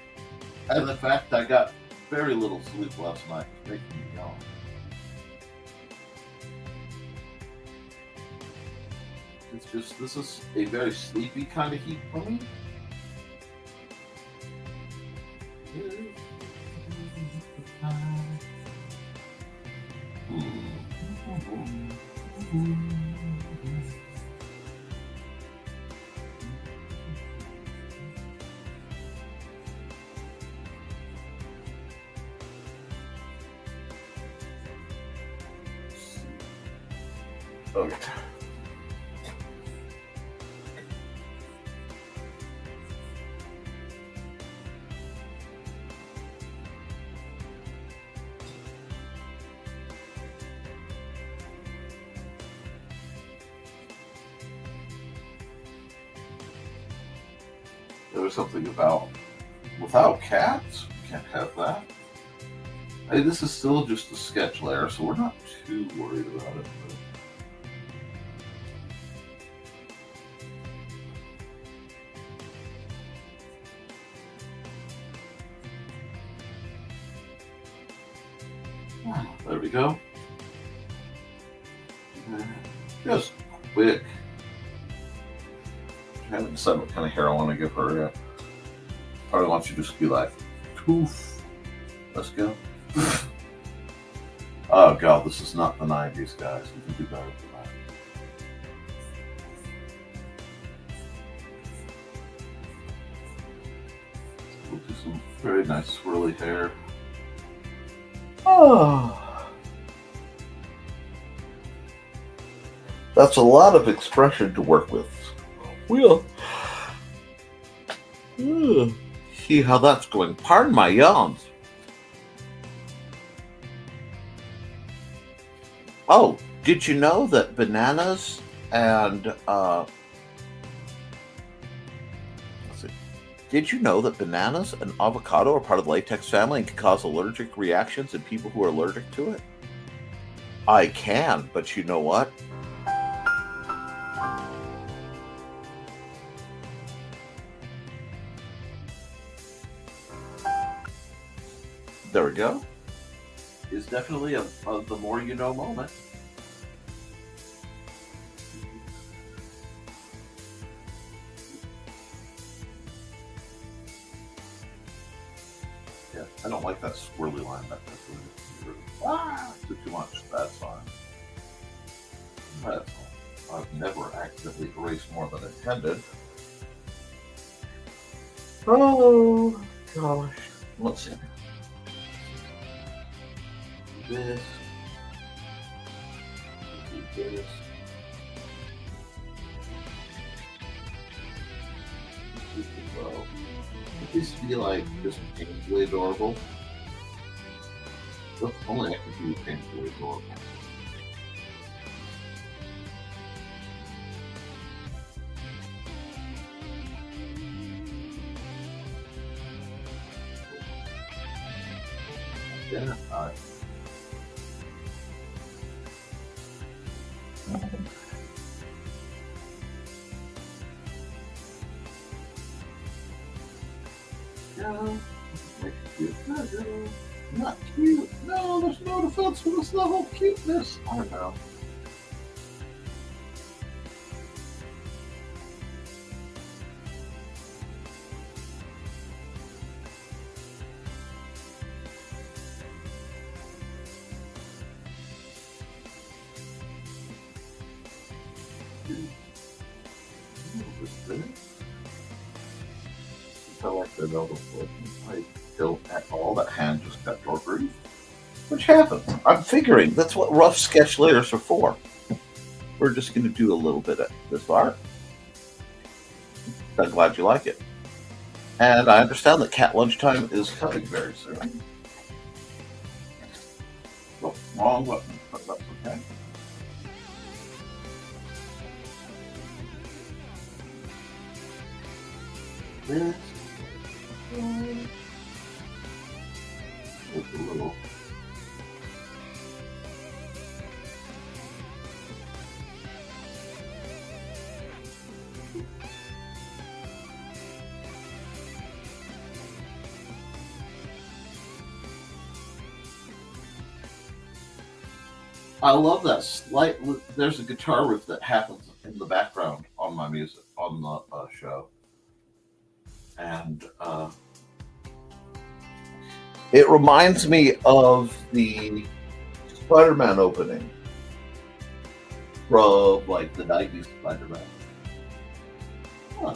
and the fact I got very little sleep last night is making me yawn. It's just, this is a very sleepy kind of heat for me. Okay. There was something about without cats, can't have that. Hey, this is still just a sketch layer, so we're not too worried about it. There we go. Just quick. I haven't decided what kind of hair I want to give her yet. Probably want you to just be like, poof. Let's go. Oh god, this is not the 90s, guys. We can do better than that. We'll do some very nice swirly hair. Oh. That's a lot of expression to work with. We'll see how that's going. Pardon my yawns. Oh, did you know that bananas and let's see. Did you know that bananas and avocado are part of the latex family and can cause allergic reactions in people who are allergic to it? I can, but you know what? There we go. Is definitely a the more you know moment. Yeah, I don't like that swirly line. That's really too much. That's fine. That's all. I've never accidentally erased more than intended. Oh gosh. Let's see. This. This. Well, it used to be like just painfully adorable. That's only I can do painfully adorable. Yeah, no, not cute. No, there's no defense for this level of cuteness. I don't know. I like the novel. I don't at all. That hand just got door groove. Which happens. I'm figuring that's what rough sketch layers are for. We're just going to do a little bit of this art. I'm glad you like it. And I understand that cat lunchtime is coming very soon. Oh, wrong button, but that's okay. This. It's a little. I love that slight. There's a guitar riff that happens in the background on my music on the show, and it reminds me of the Spider-Man opening from like the '90s Spider-Man. Huh.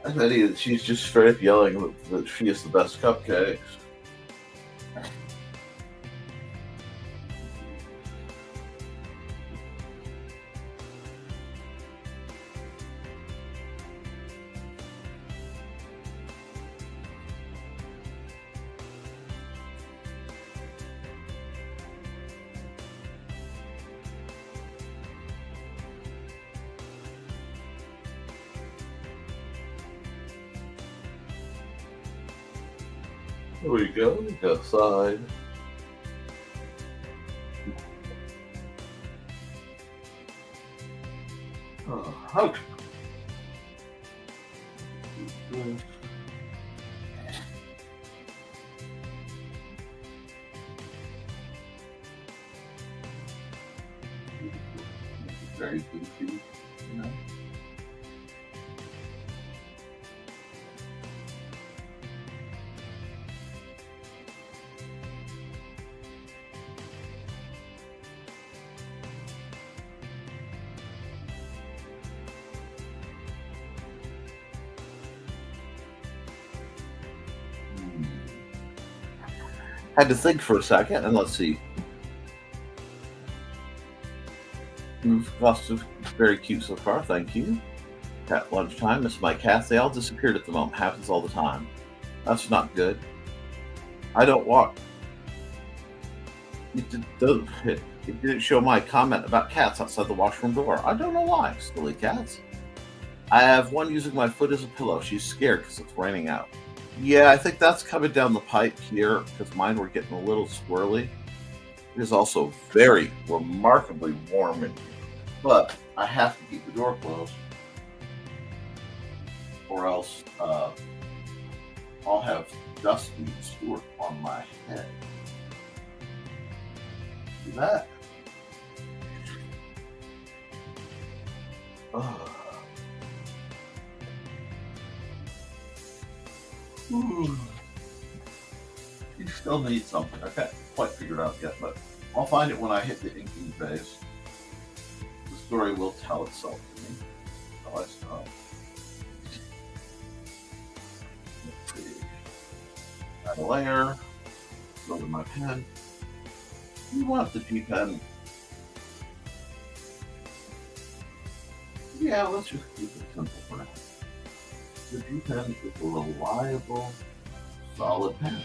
I bet she's just straight up yelling that she is the best cupcakes. There we go. We got side. How? Very goofy, you know. Had to think for a second, and let's see. Lots of very cute so far, thank you. At lunchtime, miss my cats. They all disappeared at the moment. Happens all the time. That's not good. I don't walk. It didn't show my comment about cats outside the washroom door. I don't know why. Silly cats. I have one using my foot as a pillow. She's scared because it's raining out. Yeah, I think that's coming down the pipe here because mine were getting a little squirrely. It is also very remarkably warm in here, but I have to keep the door closed or else I'll have dust being stored on my head. See that? Ooh. You still need something. I can't quite figure it out yet, but I'll find it when I hit the inking phase. The story will tell itself to me. So I stop. Let's see. Add a layer. Go to my pen. You want the G pen? Yeah, let's just keep it simple for now. The G pen is a reliable, solid pen.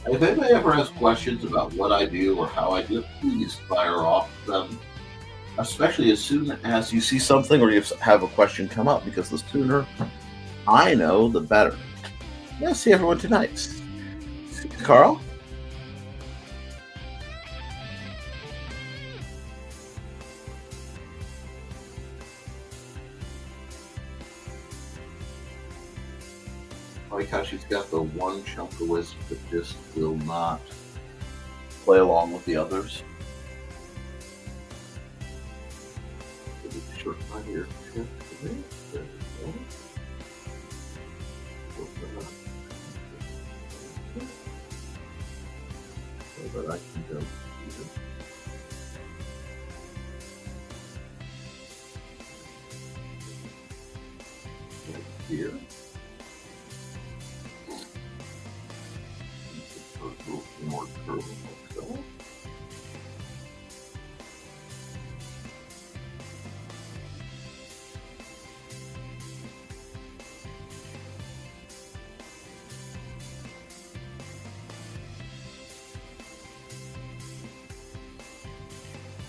If anybody ever has questions about what I do or how I do it, please fire off them, especially as soon as you see something or you have a question come up, because the sooner I know, the better. Yeah, see everyone tonight. Carl? I like how she's got the one chunk of wisdom that just will not play along with the others. Short right here. So that I can go here. More curving like so.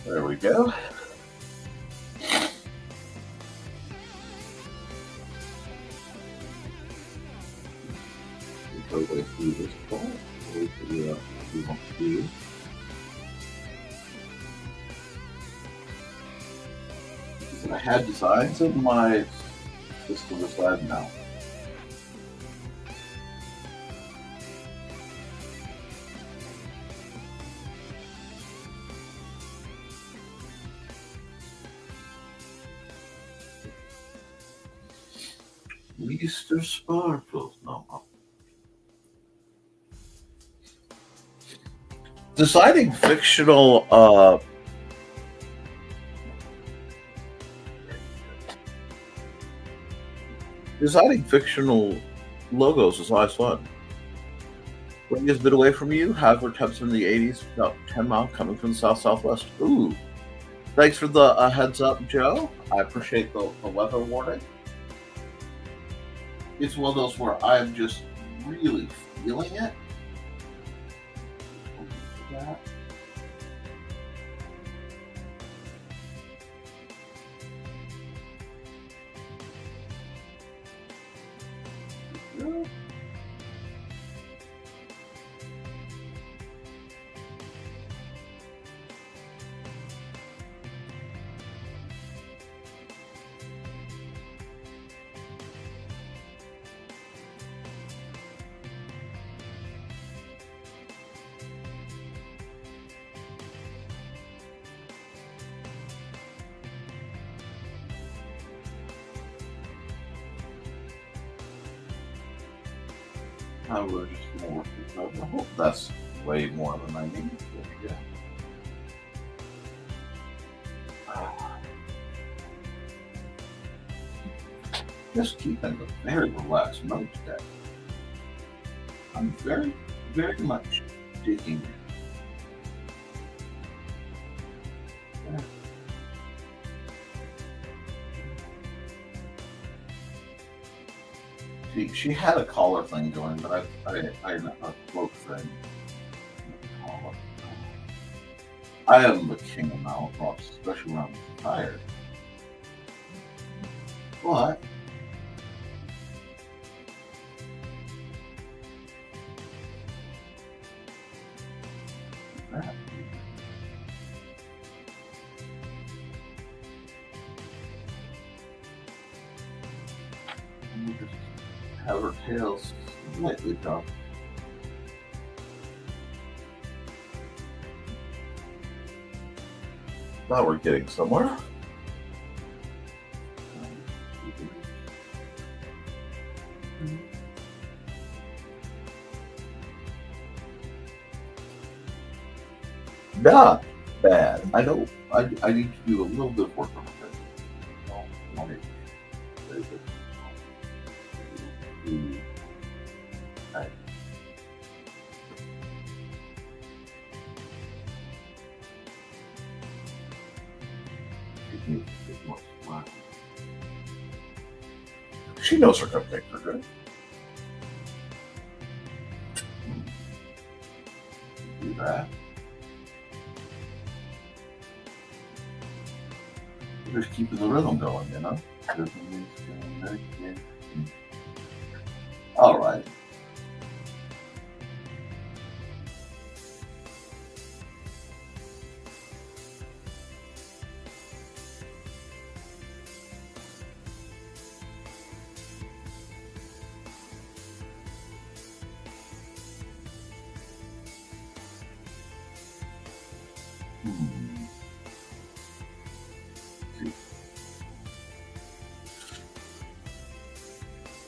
There we go. Go right through this part. We'll figure out what we want to do. And I had designs in my system aside now. Easter sparkles. No. Designing fictional logos is always fun. Bring us a bit away from you. However, temps in the 80s, about 10 miles coming from the south-southwest. Ooh. Thanks for the heads up, Joe. I appreciate the weather warning. It's one of those where I'm just really feeling it. That. We're just going to work this out. I hope that's way more than I need. There we go. just keeping a very relaxed mode today. I'm very, very much digging it. Yeah. She had a collar thing going, but I a cloak thing. I am the king of mouth drops, especially when I'm tired. But that, and we just have her tails slightly dropped. Now we're getting somewhere. Not bad. I know I need to do a little bit of work on it. I don't want it very good. Right. It needs a bit more smile. She knows her cupcakes are good. Do that. Just keeping the rhythm going, you know? All right.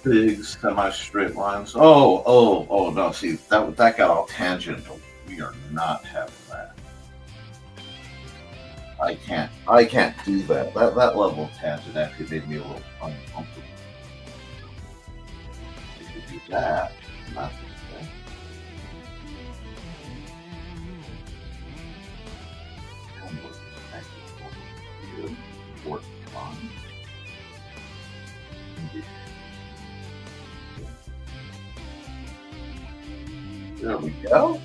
Big semi-straight lines. Oh no! See that got all tangential. We are not having that. I can't do that. That level of tangent actually made me a little uncomfortable. If you do that, not okay. Work on. There we go.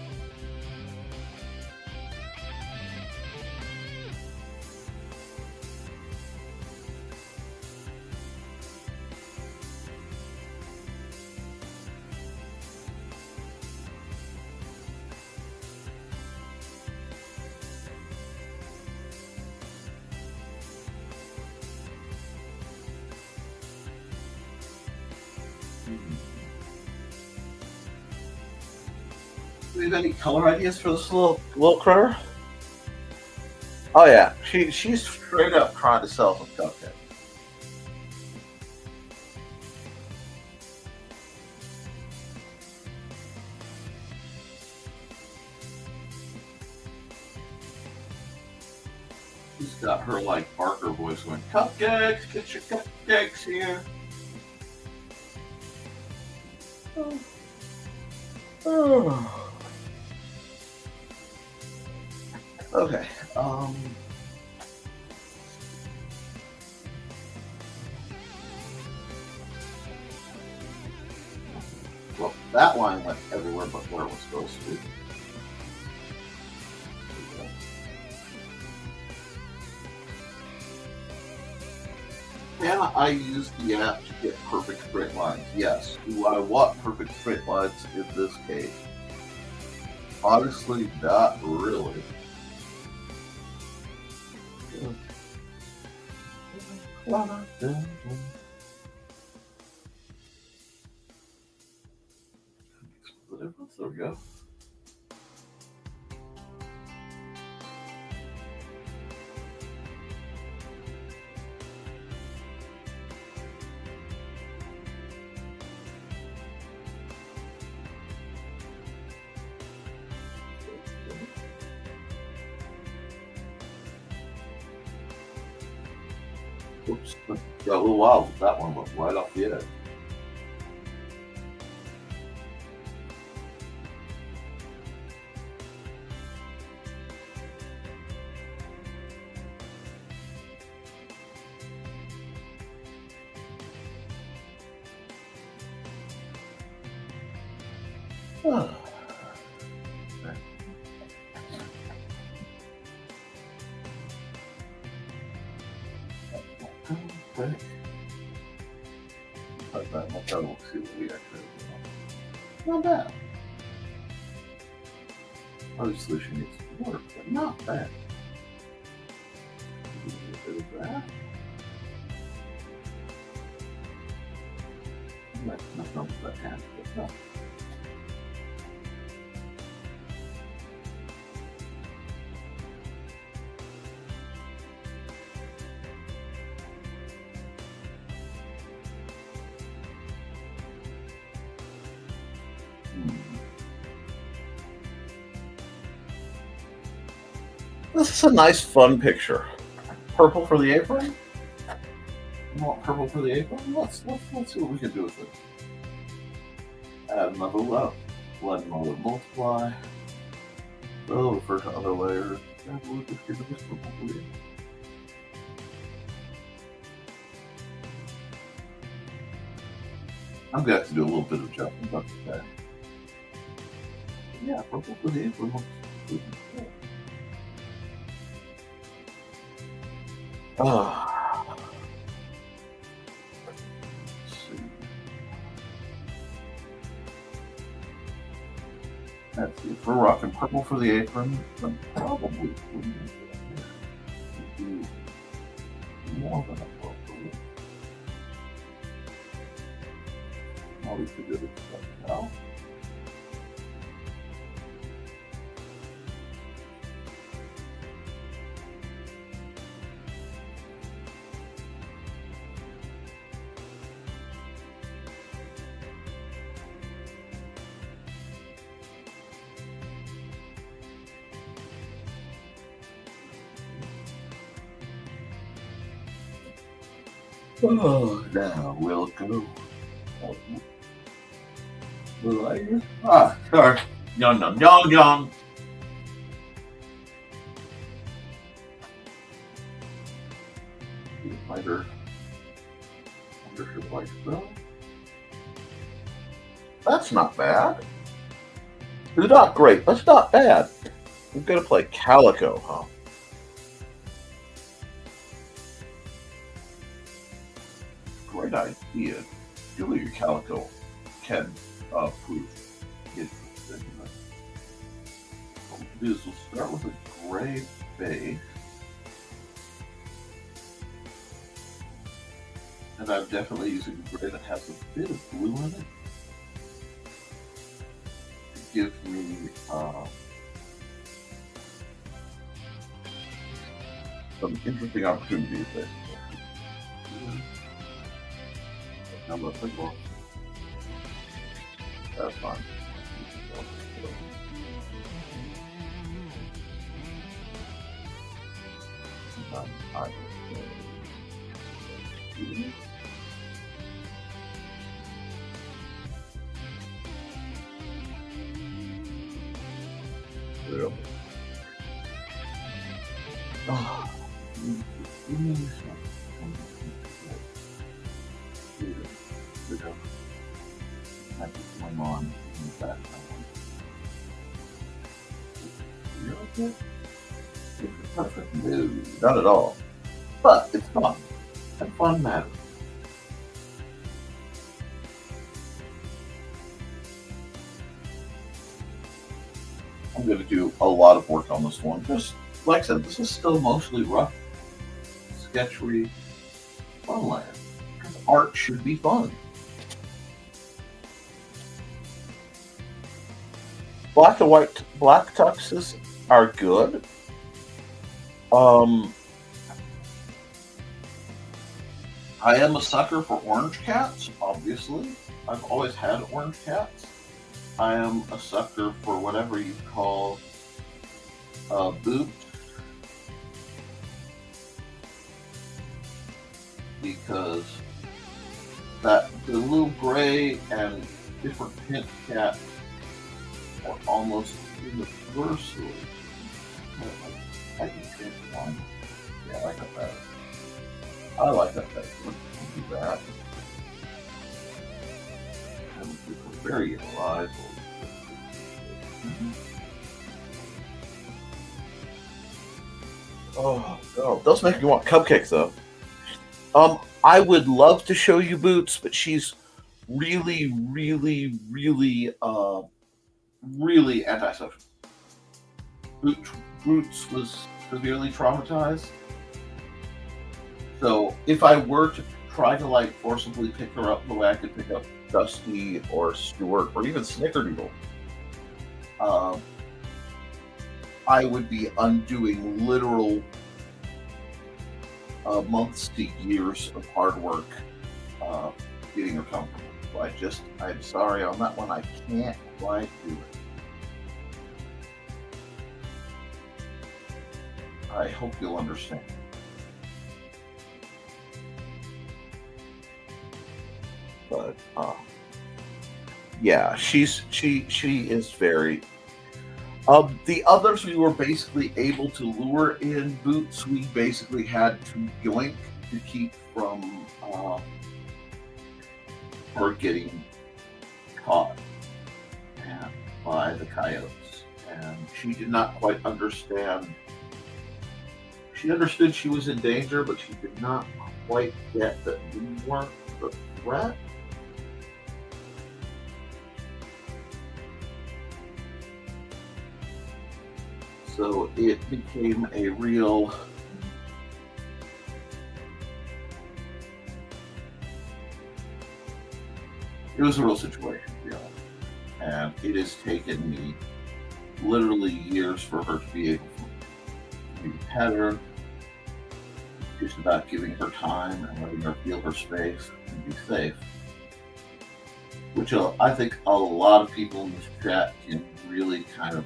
Do we have any color ideas for this little critter? Oh yeah, she's straight up trying to sell some cupcakes. She's got her like Barker voice going, "Cupcakes, get your cupcakes here." Oh. Okay. Well, that line went everywhere but where it was supposed to. Can I use the app to get perfect straight lines? Yes. Do I want perfect straight lines in this case? Honestly, not really. There we go. Oops. Got a little wild with that one, went right off the edge. Ah. Okay. Like that. Let's have a look, see what we actually have. Not bad. Obviously, she needs to work, but not bad. A bit of that. Nothing wrong with that hand, but no. This is a nice, fun picture. Purple for the apron? You want purple for the apron? Let's see what we can do with it. Add another left. Let another multiply. Oh, refer to other layers. And we'll just give it this purple for the apron. I'm gonna have to do a little bit of jumping, but okay. Yeah, purple for the apron looks good. Ah. Let's see. Let's see. If we're rocking purple for the apron, then probably do more than a purple. Always be good at stuff now. Oh, now we'll go. Sorry. Yum, yum, yum, yum. Lighter. Like that. That's not bad. It's not great. That's not bad. I'm gonna play Calico, huh? Great idea. Do your Calico can proof interesting. What we'll do is we'll start with a gray base. And I'm definitely using gray that has a bit of blue in it to give me some interesting opportunities there. Now let's think more. That's fine. Oh. I put my on in the back. You're okay? It's perfect. No, not at all. But it's fun. And fun matters. I'm going to do a lot of work on this one. Just like I said, this is still mostly rough, sketchy, fun land. Because art should be fun. Black and white black tuxes are good. I am a sucker for orange cats, obviously. I've always had orange cats. I am a sucker for whatever you call boots. because that the little gray and different tint cat are almost universally. I can change one. Yeah, I like that better. I like that better. Let's do that. And we can very yellow eyes. Oh, no. Those make me want cupcakes, though. I would love to show you Boots, but she's really, really, really, really antisocial. Boots was severely traumatized. So if I were to try to like forcibly pick her up the way I could pick up Dusty or Stuart or even Snickerdoodle, I would be undoing literal months to years of hard work getting her comfortable. So I'm sorry on that one. I can't quite do it. I hope you'll understand. But yeah, she is very. The others we were basically able to lure in. Boots we basically had to yoink to keep from her getting caught by the coyotes, and she did not quite understand. She understood she was in danger, but she did not quite get that we weren't the threat. So it became a real situation, you know. And it has taken me literally years for her to be able to pet her. Just about giving her time and letting her feel her space and be safe. Which I think a lot of people in this chat can really kind of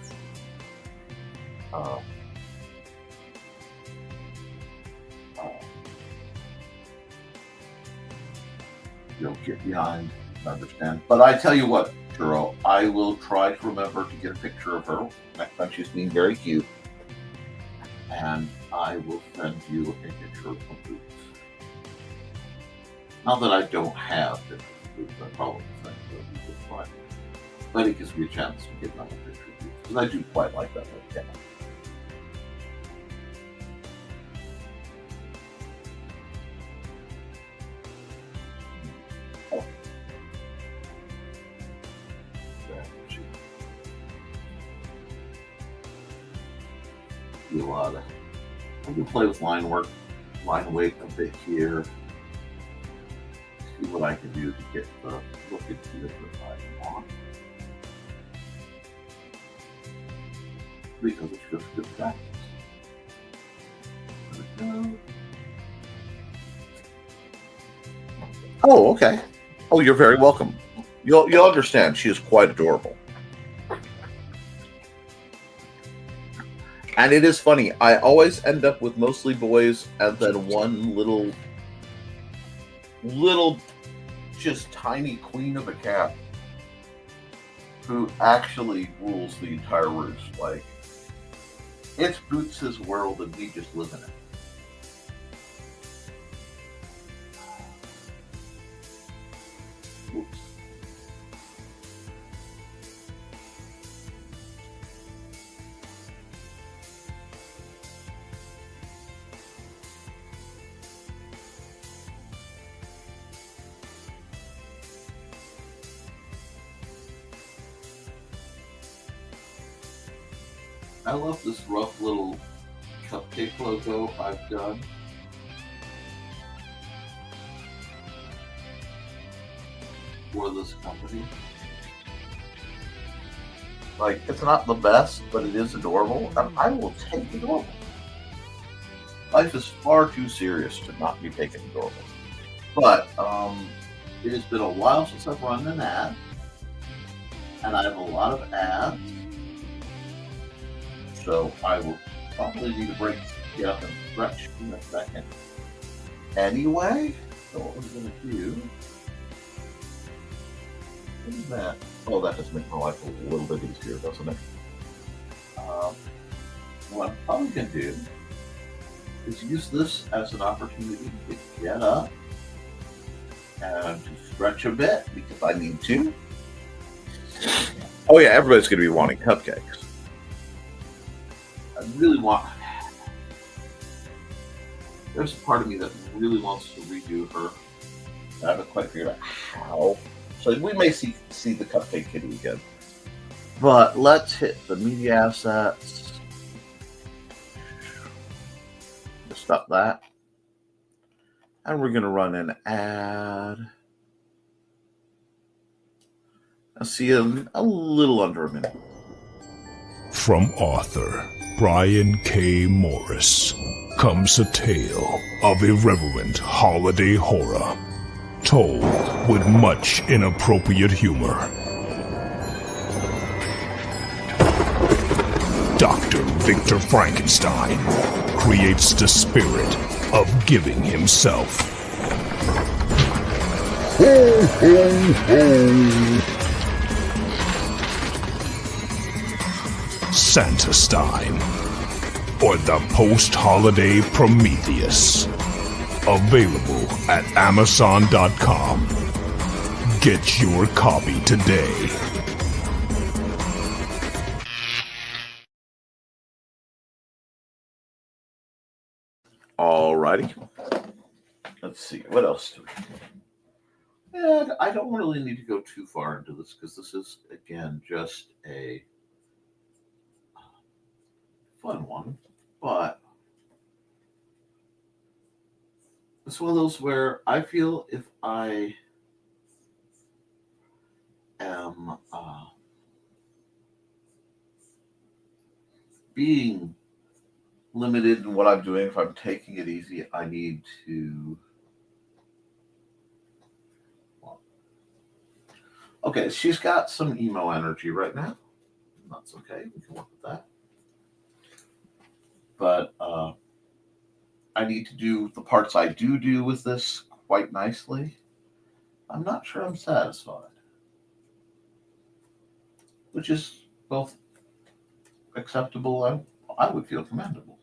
get behind and understand. But I tell you what, Churro, I will try to remember to get a picture of her next time she's being very cute. And I will send you a picture of Boots. Not that I don't have pictures of Boots, I probably send you just fine. But it gives me a chance to get another picture of Boots, because I do quite like that little cat. Do a lot of. I can play with line weight a bit here. See what I can do to get the look and feel that I want. Because it's just good practice. There we go. Oh, okay. Oh, you're very welcome. You'll understand. She is quite adorable. And it is funny. I always end up with mostly boys and then one little, just tiny queen of a cat who actually rules the entire roost. Like, it's Boots' world and we just live in it. Oops. I love this rough little cupcake logo I've done. For this company. Like, it's not the best, but it is adorable, and I will take adorable. Life is far too serious to not be taken adorable. But it has been a while since I've run an ad, and I have a lot of ads. So I will probably need to break you up and stretch in a second. Anyway, So what we're going to do is that. Oh, that does make my life a little bit easier, doesn't it? What I'm probably going to do is use this as an opportunity to get up and to stretch a bit because I need to. Oh yeah, everybody's going to be wanting cupcakes. I really want. There's a part of me that really wants to redo her. I haven't quite figured out how. So we may see the Cupcake Kitty again. But let's hit the media assets. Stop that. And we're going to run an ad. I'll see you in a little under a minute. From author Brian K. Morris comes a tale of irreverent holiday horror, told with much inappropriate humor. Dr. Victor Frankenstein creates the spirit of giving himself. Ho, ho, ho. Santa-Stein, or the post-holiday Prometheus. Available at Amazon.com. Get your copy today. Alrighty. Let's see. What else do we have? And I don't really need to go too far into this because this is, again, just a fun one. But it's one of those where I feel if I am being limited in what I'm doing, if I'm taking it easy, I need to. Well, okay, she's got some emo energy right now. That's okay. We can work with that. But I need to do the parts I do with this quite nicely. I'm not sure I'm satisfied, which is both acceptable and I would feel commendable.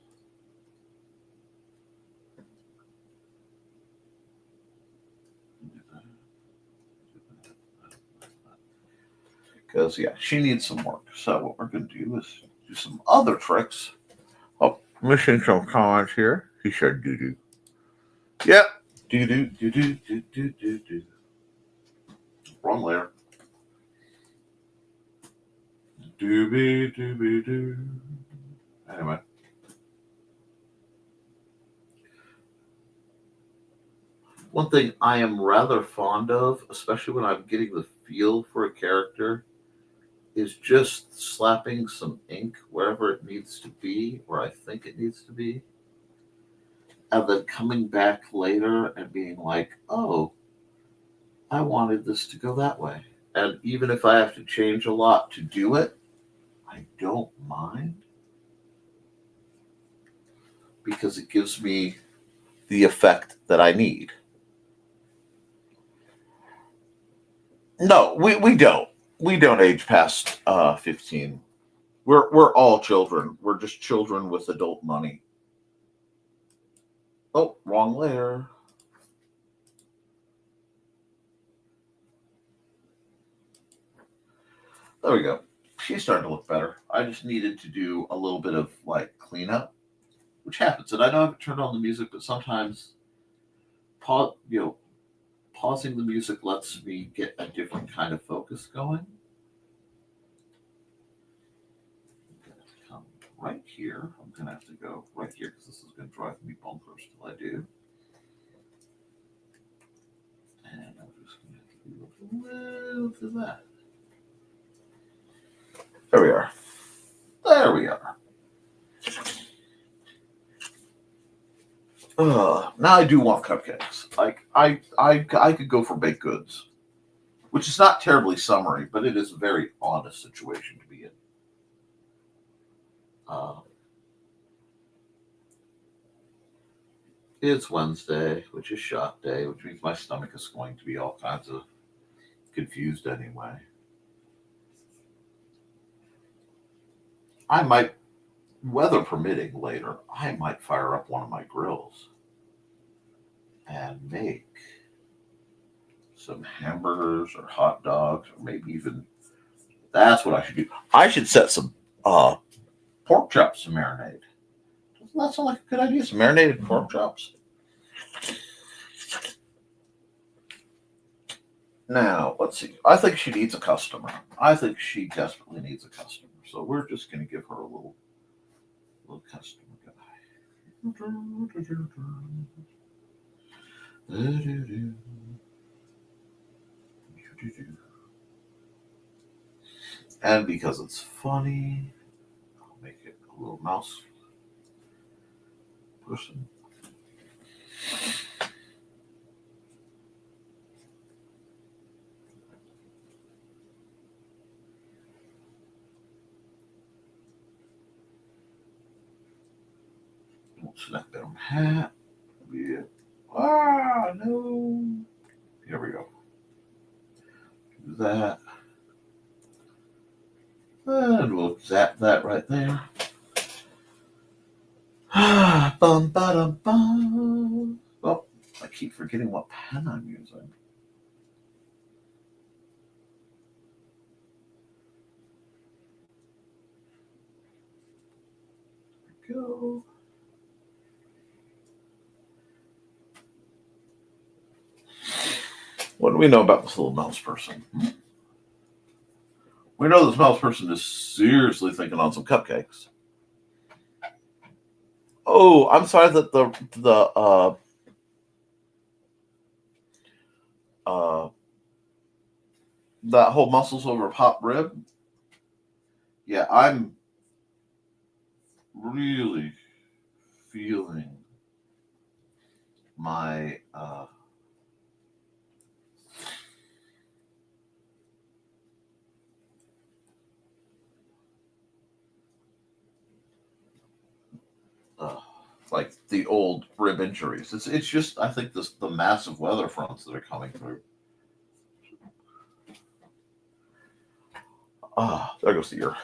Because, yeah, she needs some work. So what we're going to do is do some other tricks. Oh, missing some comments here. He said doo-doo. Yep. Doo-doo, doo-doo, doo-doo, doo-doo. Wrong layer. Doobie, doobie, doo. Anyway. One thing I am rather fond of, especially when I'm getting the feel for a character, is just slapping some ink wherever it needs to be, where I think it needs to be, and then coming back later and being like, oh, I wanted this to go that way. And even if I have to change a lot to do it, I don't mind, because it gives me the effect that I need. No, we don't. We don't age past 15. We're all children. We're just children with adult money. Oh, wrong layer. There we go. She's starting to look better. I just needed to do a little bit of like cleanup, which happens. And I know I've turned on the music, but sometimes pausing the music lets me get a different kind of focus going. Right here. I'm going to have to go right here because this is going to drive me bonkers till I do. And I'm just going to have to do a little to that. There we are. There we are. Now I do want cupcakes. Like I could go for baked goods, which is not terribly summery, but it is a very honest situation to be in. It's Wednesday, which is shot day, which means my stomach is going to be all kinds of confused anyway. I might, weather permitting later, I might fire up one of my grills and make some hamburgers or hot dogs, or maybe even, that's what I should do. I should set some pork chops to marinate. Doesn't that sound like a good idea? Some marinated pork chops. Now, let's see. I think she needs a customer. I think she desperately needs a customer. So we're just going to give her a little customer guy. And because it's funny, I'll make it a little mouse person. We'll snap that on hat. Yeah. Ah, no. Here we go. Do that. And we'll zap that right there. Bum, ba-dum, bum. Oh, I keep forgetting what pen I'm using. There we go. What do we know about this little mouse person? We know this mouse person is seriously thinking on some cupcakes. Oh, I'm sorry that that whole muscles over pop rib. Yeah, I'm really feeling my like the old rib injuries. It's just, I think the massive weather fronts that are coming through. There goes the ear.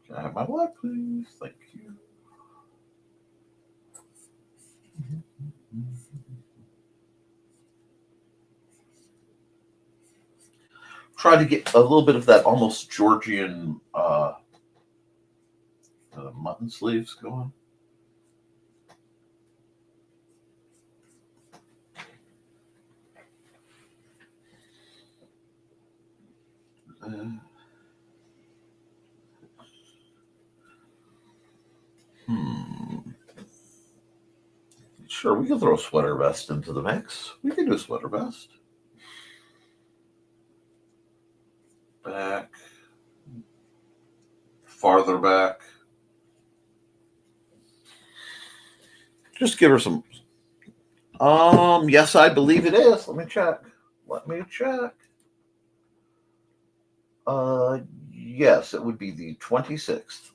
Can I have my blood, please? Thank you. Try to get a little bit of that almost Georgian mutton sleeves going. Sure, we can throw a sweater vest into the mix. We can do a sweater vest. Back. Farther back. Just give her some. Yes, I believe it is. Let me check. Yes, it would be the 26th.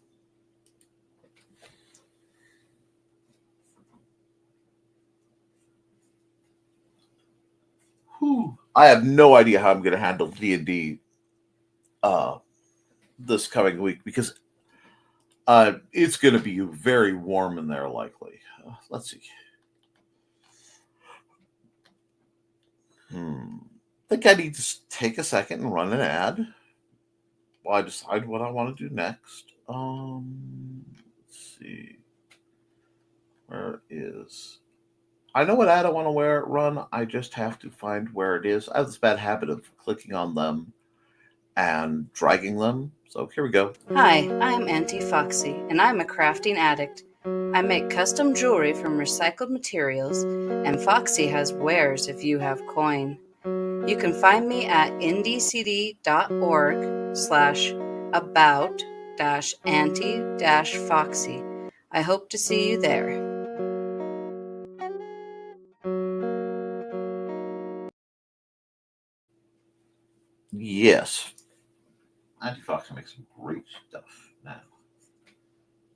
Whew. I have no idea how I'm going to handle D&D this coming week because it's going to be very warm in there likely. Let's see. I think I need to take a second and run an ad while I decide what I want to do next. Let's see. Where is... I know what ad I want to run. I just have to find where it is. I have this bad habit of clicking on them and dragging them. So here we go. Hi, I'm Auntie Foxy, and I'm a crafting addict. I make custom jewelry from recycled materials, and Foxy has wares if you have coin. You can find me at ndcd.org/about-anti-foxy. I hope to see you there. Yes. Auntie Foxy makes some great stuff now.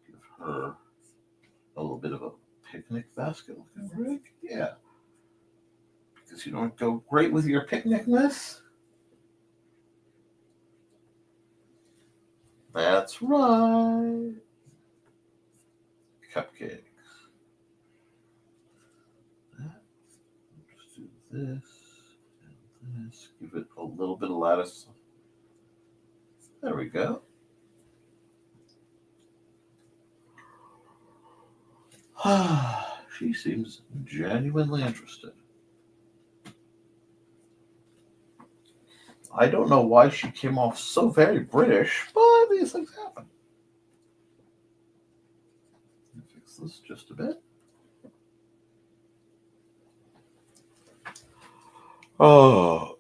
Give her a little bit of a picnic basket looking rig. Yeah. Because you don't go great with your picnicness. That's right. Cupcakes. Just do this and this. Give it a little bit of lattice. There we go. She seems genuinely interested. I don't know why she came off so very British, but these things happen. Fix this just a bit. Oh,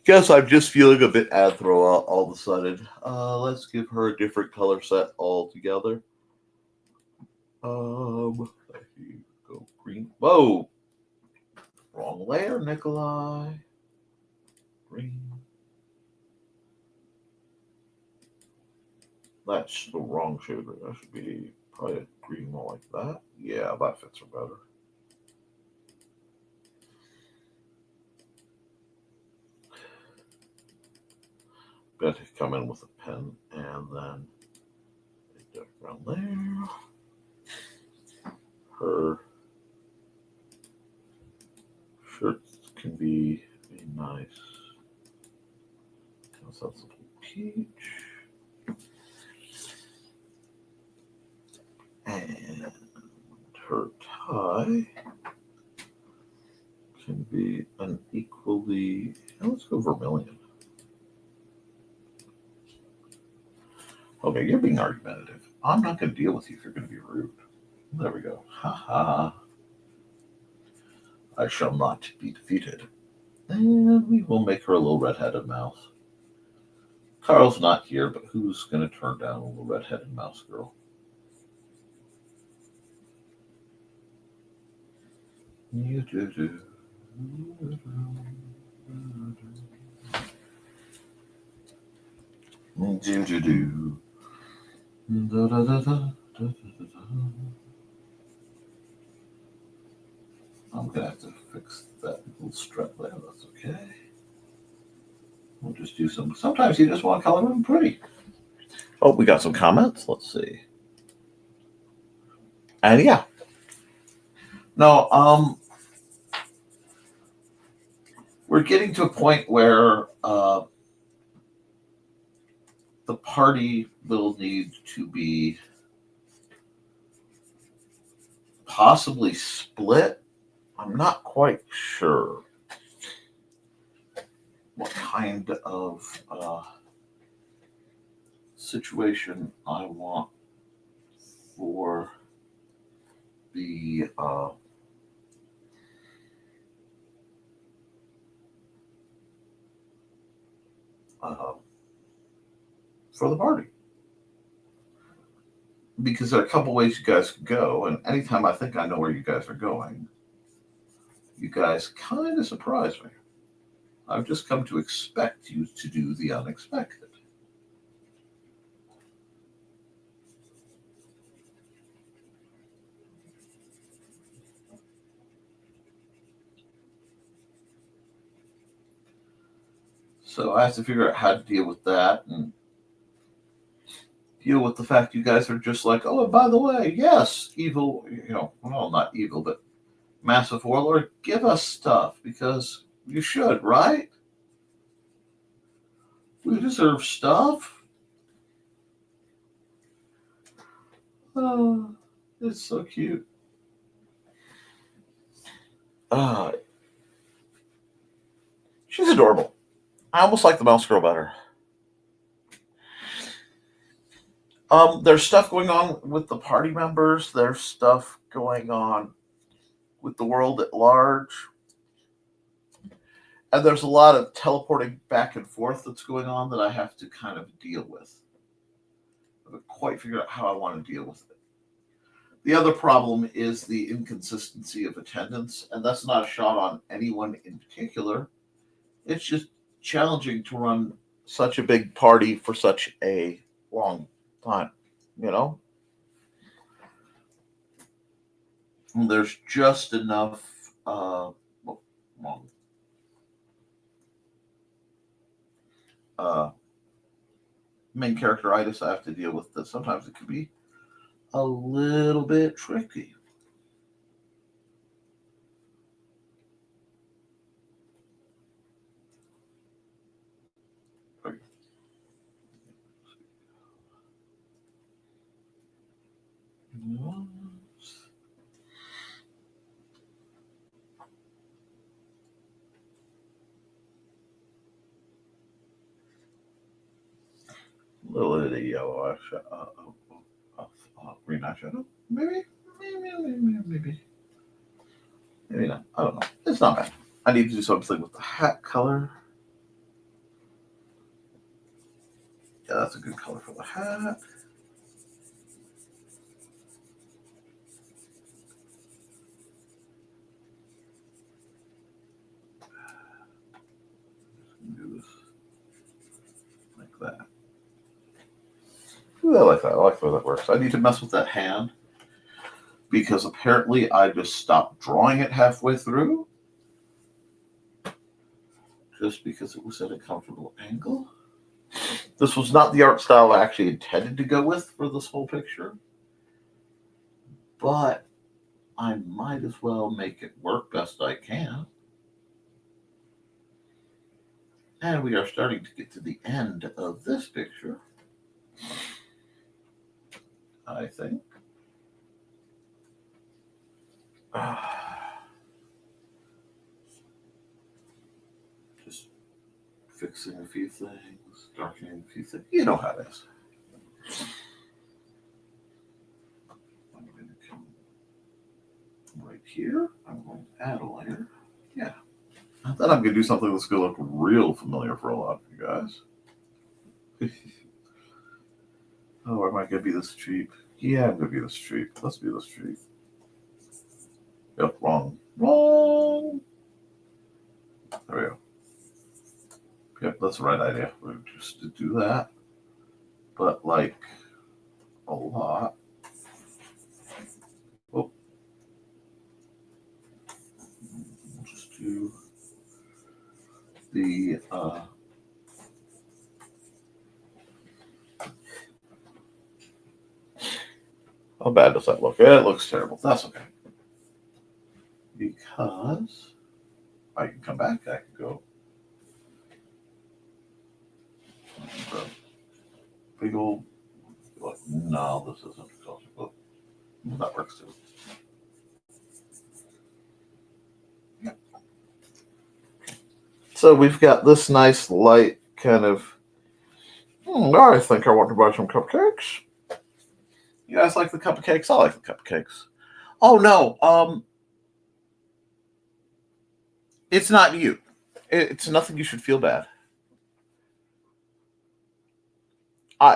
guess I'm just feeling a bit anthro all of a sudden. Let's give her a different color set altogether. There you go, green. Whoa, wrong layer, Nikolai. Green. That's the wrong shade. That should be probably a green more like that. Yeah, that fits her better. Got to come in with a pen and then around there. Her shirts can be a nice sensible peach. And her tie can be an equally, let's go vermilion. Okay, you're being argumentative. I'm not going to deal with you if you're going to be rude. There we go. Ha ha. I shall not be defeated. And we will make her a little red-headed mouse. Carl's not here, but who's going to turn down a little red-headed mouse girl? You do. Do. Da, da, da, da, da, da, da. I'm going to have to fix that little strip there. That's okay. We'll just do some. Sometimes you just want to color them pretty. Oh, we got some comments. Let's see. And yeah. No, we're getting to a point where the party will need to be possibly split. I'm not quite sure what kind of situation I want for the for the party. Because there are a couple ways you guys could go, and anytime I think I know where you guys are going, you guys kind of surprise me. I've just come to expect you to do the unexpected. So I have to figure out how to deal with that and deal with the fact you guys are just like, oh, and by the way, yes, evil, well, not evil, but massive warlord, give us stuff because you should, right? We deserve stuff. Oh, it's so cute. She's adorable. I almost like the mouse girl better. There's stuff going on with the party members. There's stuff going on with the world at large. And there's a lot of teleporting back and forth that's going on that I have to kind of deal with. I haven't quite figured out how I want to deal with it. The other problem is the inconsistency of attendance, and that's not a shot on anyone in particular. It's just challenging to run such a big party for such a long time, you know? And there's just enough main characteritis I have to deal with that sometimes it can be a little bit tricky. A little bit of yellow green eyeshadow. Maybe not. I don't know. It's not bad. I need to do something with the hat color. Yeah, that's a good color for the hat. Do this like that. Ooh, I like that. I like the way that works. I need to mess with that hand because apparently I just stopped drawing it halfway through just because it was at a comfortable angle. This was not the art style I actually intended to go with for this whole picture, but I might as well make it work best I can. And we are starting to get to the end of this picture, I think. Just fixing a few things, darkening a few things. You know how it is. I'm going to come right here. I'm going to add a layer. Yeah. I thought I'm going to do something that's going to look real familiar for a lot of you guys. Oh, am I going to be this cheap? Yeah, I'm going to be this cheap. Let's be this cheap. Yep, wrong. Wrong. There we go. Yep, that's the right idea. We're just to do that. But like a lot. Oh. We'll just do the how bad does that look? It looks terrible. That's okay. Because I can come back, I can go big old like, no, this isn't but that works too. Yeah. So we've got this nice light kind of I think I want to buy some cupcakes. You guys like the cupcakes? I like the cupcakes. Oh no, it's not you. It's nothing you should feel bad.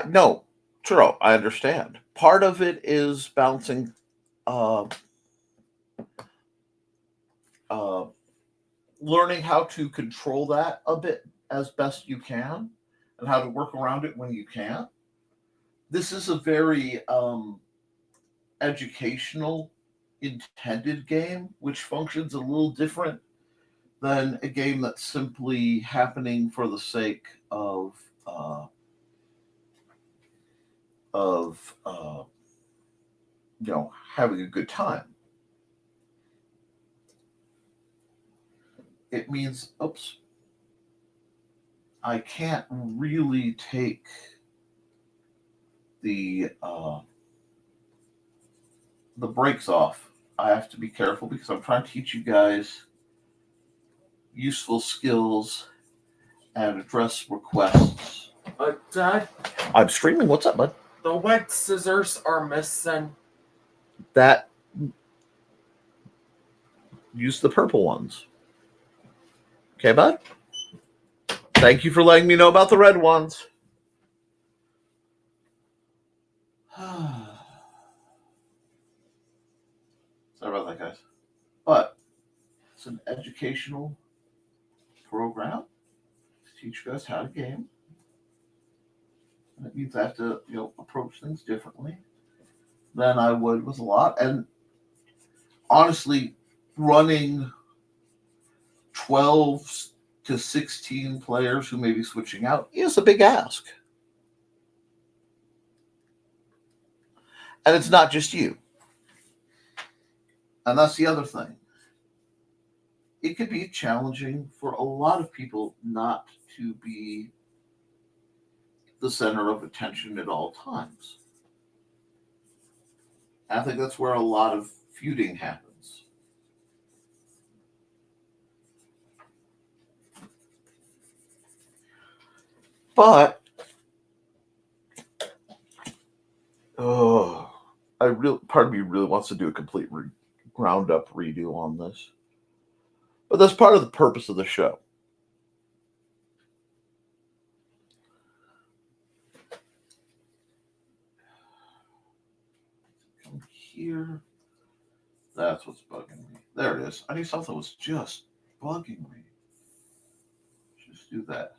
No, Churro, I understand. Part of it is balancing learning how to control that a bit as best you can and how to work around it when you can. This is a very educational intended game, which functions a little different than a game that's simply happening for the sake of having a good time. It means, I can't really take the brakes off. I have to be careful because I'm trying to teach you guys useful skills and address requests. Dad, I'm streaming. What's up, bud? the wet scissors are missing. Use the purple ones. Okay, bud? Thank you for letting me know about the red ones. Sorry about that, guys. But it's an educational program to teach you guys how to game. And it means I have to, approach things differently than I would with a lot. And honestly, running 12 to 16 players who may be switching out is a big ask. And it's not just you. And that's the other thing. It could be challenging for a lot of people not to be the center of attention at all times. And I think that's where a lot of feuding happens. But part of me really wants to do a complete ground up redo on this. But that's part of the purpose of the show. Come here. That's what's bugging me. There it is. I knew something was just bugging me. Just do that.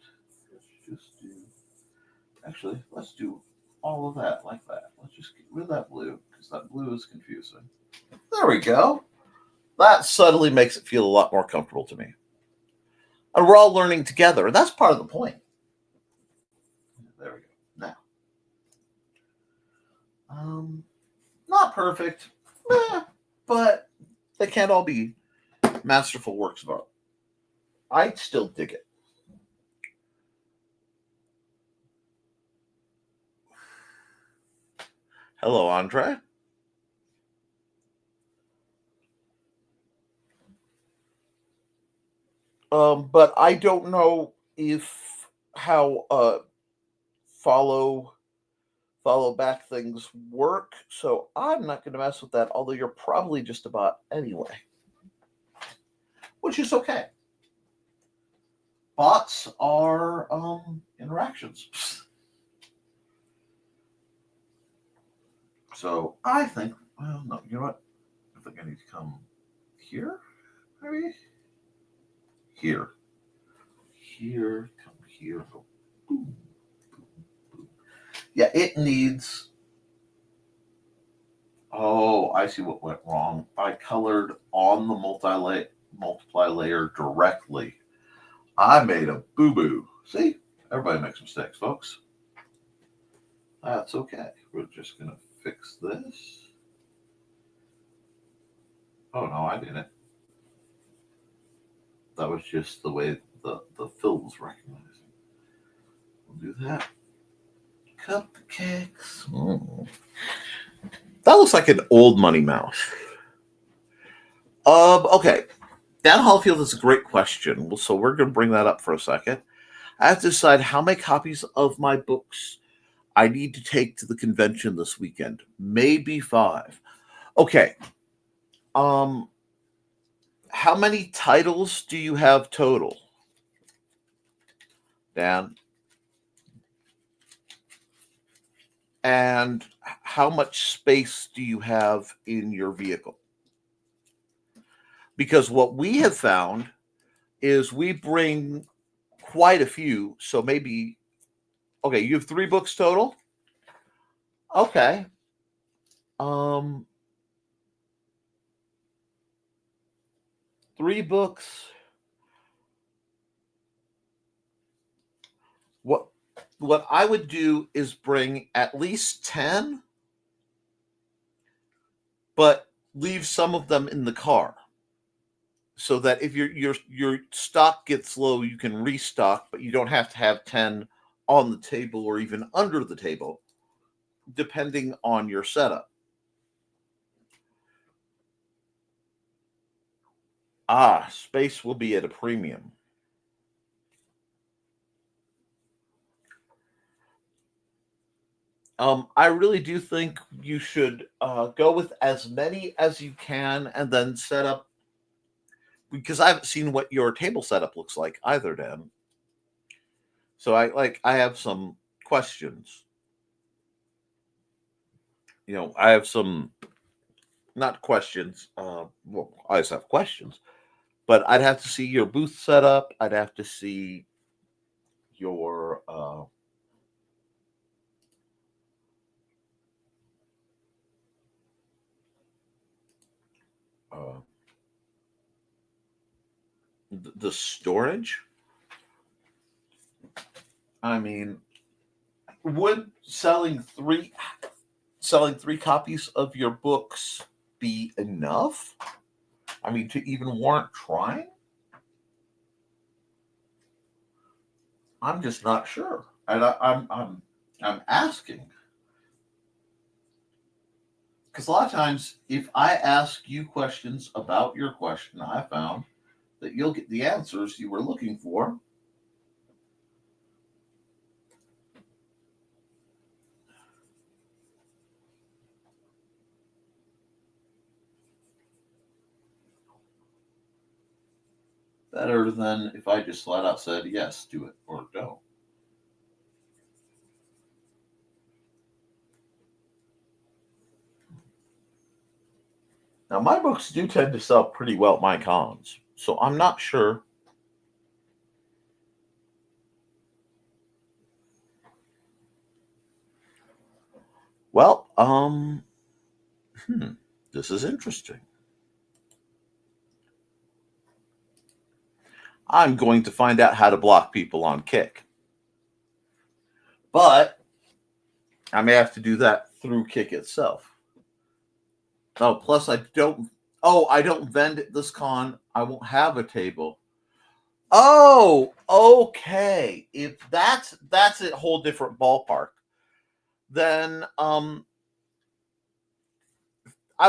Actually, let's do all of that like that. Let's just get rid of that blue because that blue is confusing. There we go. That subtly makes it feel a lot more comfortable to me. And we're all learning together, and that's part of the point. There we go. Now, not perfect, but they can't all be masterful works of art. I'd still dig it. Hello, Andre. But I don't know how follow back things work, so I'm not going to mess with that. Although you're probably just about anyway, which is okay. Bots are interactions, so I think. Well, no, you know what? I think I need to come here, maybe. Here, come here, go boom, boom, boom. Yeah, it needs. Oh, I see what went wrong. I colored on the multiply layer directly. I made a boo-boo. See, everybody makes mistakes, folks. That's okay. We're just gonna fix this. Oh no, I didn't. That was just the way the fill was recognizing. We'll do that. Cupcakes. That looks like an old money mouse. Okay. Dan Hallfield is a great question. So we're going to bring that up for a second. I have to decide how many copies of my books I need to take to the convention this weekend. Maybe 5. Okay. How many titles do you have total, Dan? And how much space do you have in your vehicle? Because what we have found is we bring quite a few. So maybe, okay, you have 3 books total? Okay. 3 books. What I would do is bring at least 10, but leave some of them in the car, so that if your stock gets low, you can restock, but you don't have to have 10 on the table or even under the table, depending on your setup. Space will be at a premium. I really do think you should go with as many as you can and then set up because I haven't seen what your table setup looks like either, Dan. So I have some questions. I have some, not questions. Well, I just have questions, but I'd have to see your booth setup. I'd have to see your the storage. I mean, would selling three copies of your books be enough? I mean, to even warrant trying? I'm just not sure, and I'm asking because a lot of times, if I ask you questions about your question, I found that you'll get the answers you were looking for. Better than if I just flat out said, yes, do it, or don't. Now, my books do tend to sell pretty well at my cons, so I'm not sure. Well, this is interesting. I'm going to find out how to block people on Kick. But I may have to do that through Kick itself. Oh, plus I don't vend at this con. I won't have a table. Oh, okay. If that's a whole different ballpark, then I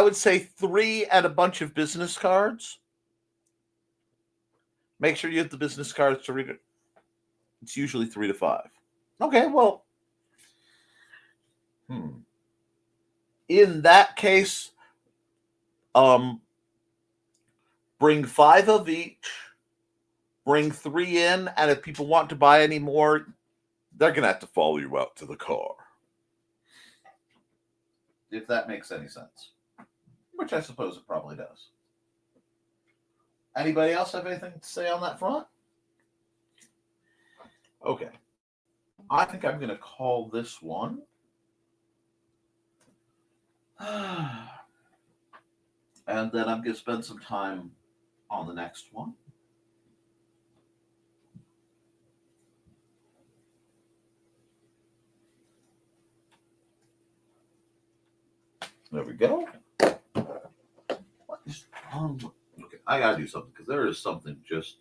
would say 3 and a bunch of business cards. Make sure you have the business cards to read it. It's usually 3 to 5. Okay, well, in that case, bring 5 of each, bring 3 in, and if people want to buy any more, they're going to have to follow you out to the car. If that makes any sense. Which I suppose it probably does. Anybody else have anything to say on that front? Okay. I think I'm going to call this one. And then I'm going to spend some time on the next one. There we go. What is wrong? Okay, I got to do something because there is something just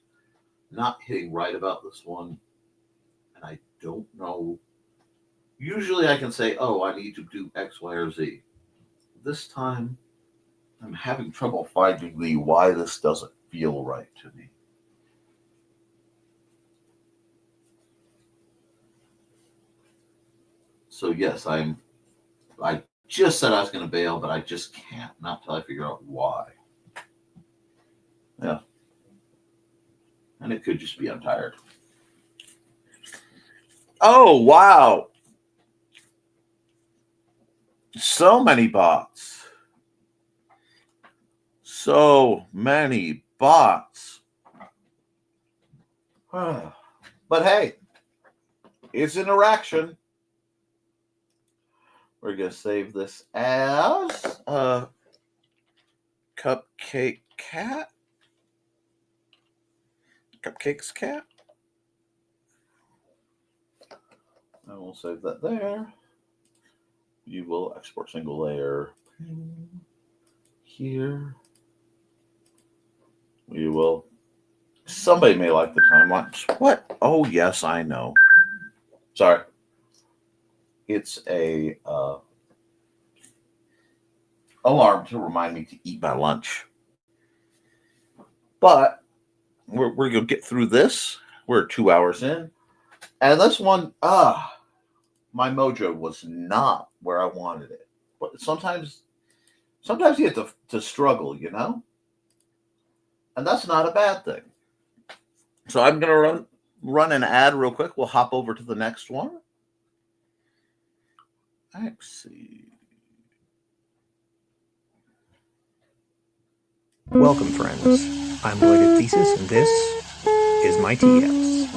not hitting right about this one. And I don't know. Usually I can say, oh, I need to do X, Y, or Z. This time, I'm having trouble finding the why this doesn't feel right to me. So yes, I just said I was going to bail, but I just can't. Not until I figure out why. Yeah. And it could just be I'm tired. Oh, wow. So many bots. So many bots. But hey, it's interaction. We're going to save this as Cupcake Cat. Cupcakes Cat. And we'll save that there. You will export single layer here. We will. Somebody may like the time lapse. What? Oh, yes, I know. Sorry. It's a alarm to remind me to eat my lunch. But we're going to get through this. We're 2 hours in. And this one, my mojo was not where I wanted it. But sometimes you have to struggle, you know? And that's not a bad thing. So I'm going to run an ad real quick. We'll hop over to the next one. Let's see. Welcome, friends. I'm Related Thesis, and this is my TS.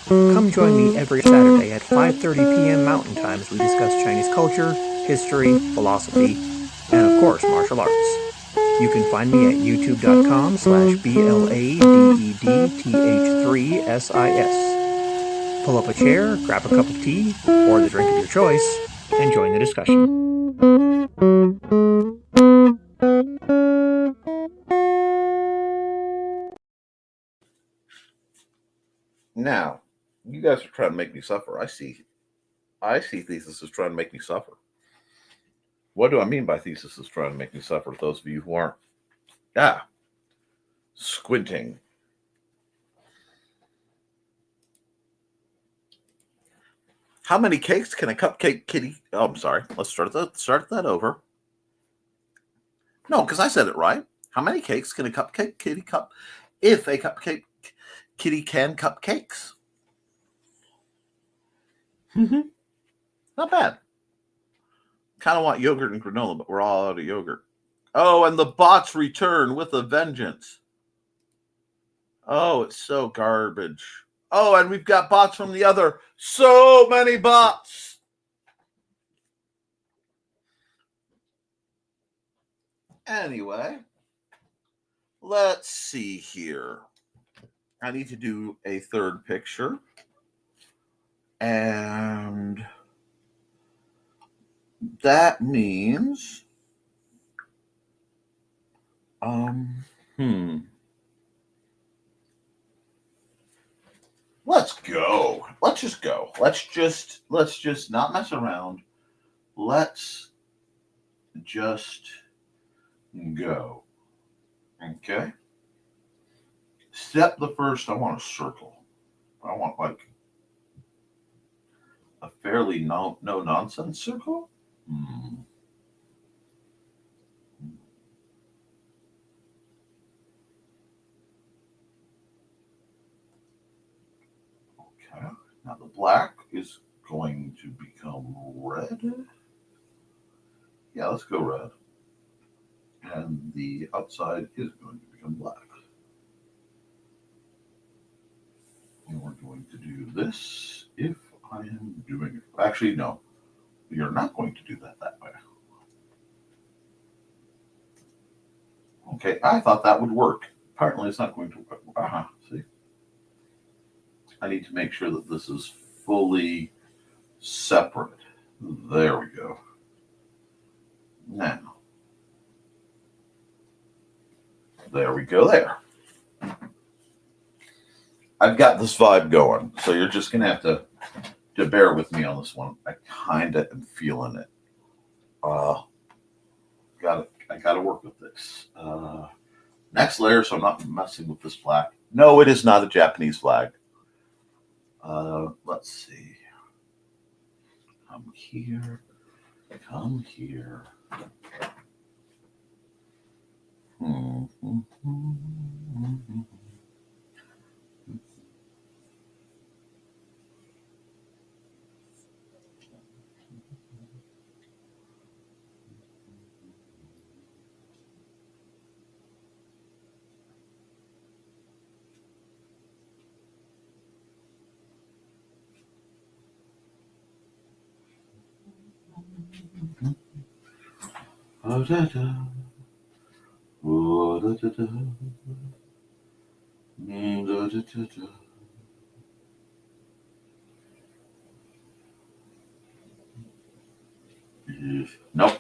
Come join me every Saturday at 5:30 p.m. Mountain Time as we discuss Chinese culture, history, philosophy, and of course, martial arts. You can find me at youtube.com/BLADEDTH3SIS. Pull up a chair, grab a cup of tea, or the drink of your choice, and join the discussion. Now, you guys are trying to make me suffer. I see Thesis is trying to make me suffer. What do I mean by Thesis is trying to make me suffer? Those of you who aren't squinting. How many cakes can a cupcake kitty? Oh, I'm sorry. Let's start that over. No, because I said it right. How many cakes can a cupcake kitty cup? If a cupcake kitty can cupcakes. Not bad. Kind of want yogurt and granola, but we're all out of yogurt. Oh, and the bots return with a vengeance. Oh, it's so garbage. Oh, and we've got bots from the other. So many bots. Anyway, let's see here. I need to do a third picture. And that means let's go. Let's just go. Let's just not mess around. Let's just go. Okay. Step the first, I want a circle. I want like a fairly no nonsense circle. Okay. Now the black is going to become red. Yeah, let's go red. And the outside is going to become black. And we're going to do this if I am doing it. Actually, no. You're not going to do that way. Okay, I thought that would work. Apparently it's not going to work. See? I need to make sure that this is fully separate. There we go. Now. There we go there. I've got this vibe going, so you're just going to have to bear with me on this one. I kind of am feeling it. I got to work with this. Next layer, so I'm not messing with this black. No, it is not a Japanese flag. Let's see. Come here. Come here. Oh, da, da. Oh, da, da, da. Da, da, da, da. Nope.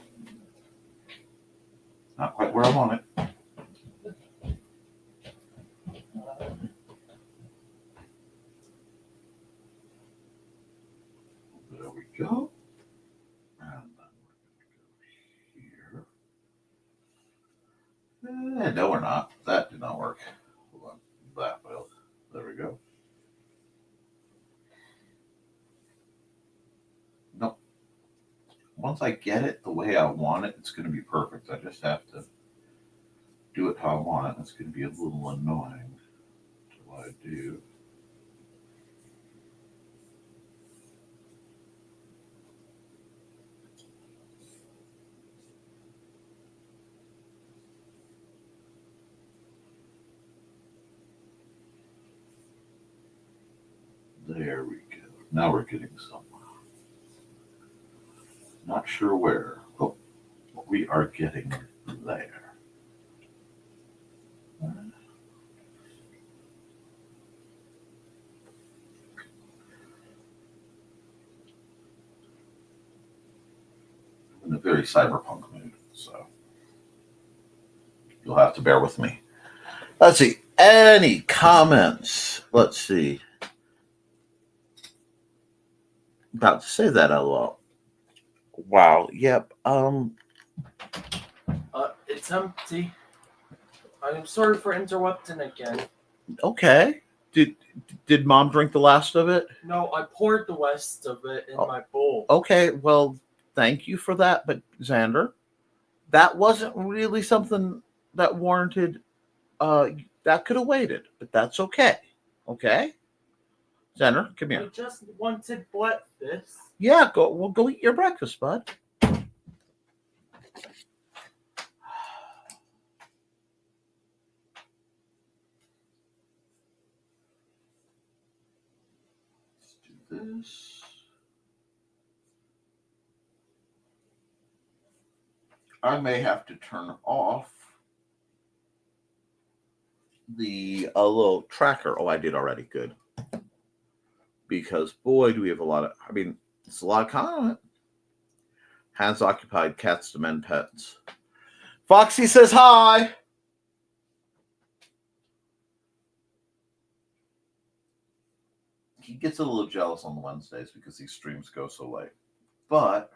Not quite where I want it. There we go. And then we're going to go here. No, we're not. That did not work. Hold on. That will. There we go. Nope. Once I get it the way I want it, it's going to be perfect. I just have to do it how I want it. It's going to be a little annoying until I do. There we go. Now we're getting somewhere. Not sure where. Oh, we are getting there. In a very cyberpunk mood, so you'll have to bear with me. Let's see. Any comments? Let's see. About to say that, LOL. Wow. Yep. It's empty. I'm sorry for interrupting again. Okay. Did Mom drink the last of it? No, I poured the rest of it in my bowl. Okay. Well, thank you for that, but Xander, that wasn't really something that warranted. That could have waited, but that's okay. Okay. Xander, come I here. just wanted breakfast. Yeah, go eat your breakfast, bud. Let's do this. I may have to turn off the little tracker. Oh, I did already. Good. Because boy, do we have a lot of. I mean, it's a lot of content. Hands occupied, cats demand pets. Foxy says hi. He gets a little jealous on the Wednesdays because these streams go so late. But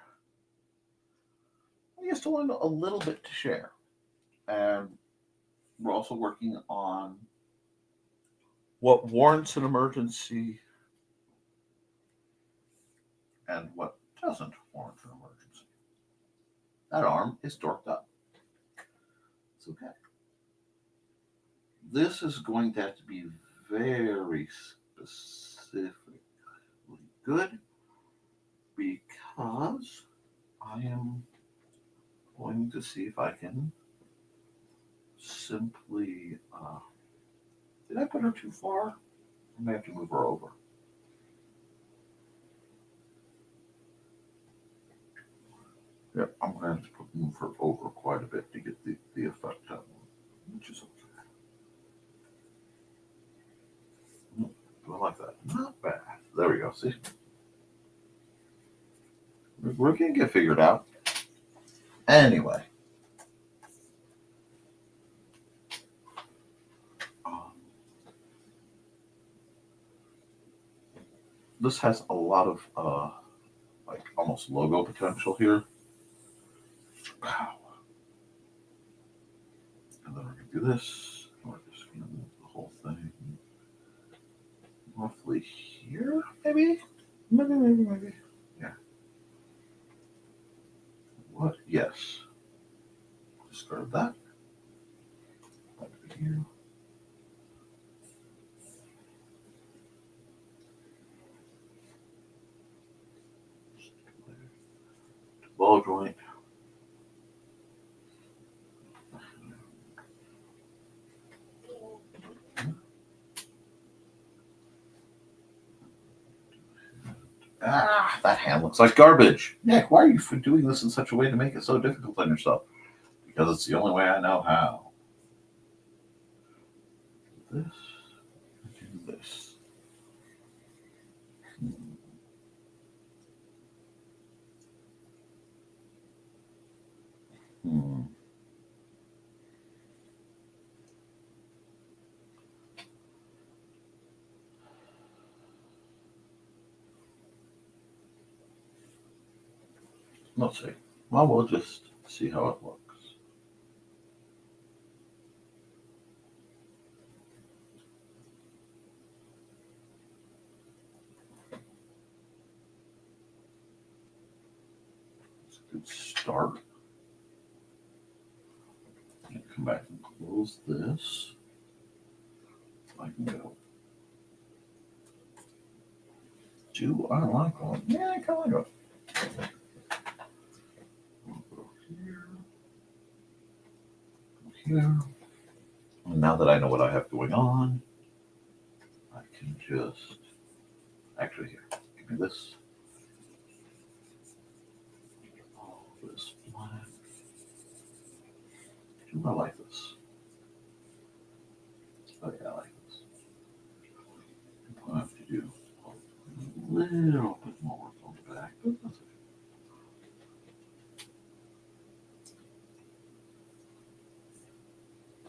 he has to learn a little bit to share. And we're also working on what warrants an emergency and what doesn't warrant an emergency. That arm is dorked up. It's okay. This is going to have to be very specifically good because I am going to see if I can simply. Did I put her too far? I may have to move her over. Yep, I'm going to have to move her over quite a bit to get the effect out, which is okay. Do I like that? Not bad. There we go. See? We're going to get figured out. Anyway. This has a lot of like almost logo potential here. Wow. And then we're going to do this. We're just going to move the whole thing roughly here, maybe? Maybe. Yeah. What? Yes. Discard that. Back to here. Ball joint. That hand looks like garbage. Nick, why are you doing this in such a way to make it so difficult on yourself? Because it's the only way I know how. This. Do this. Let's see. Well, we'll just see how it looks. It's a good start. Come back and close this. I can go. Do I like one? Yeah, I kind of like it. Go here. Go here. And now that I know what I have going on, I can just actually here. Give me this. All this black. Do I like this? Oh yeah, I like this. I have to do a little bit more work on the back, but that's okay.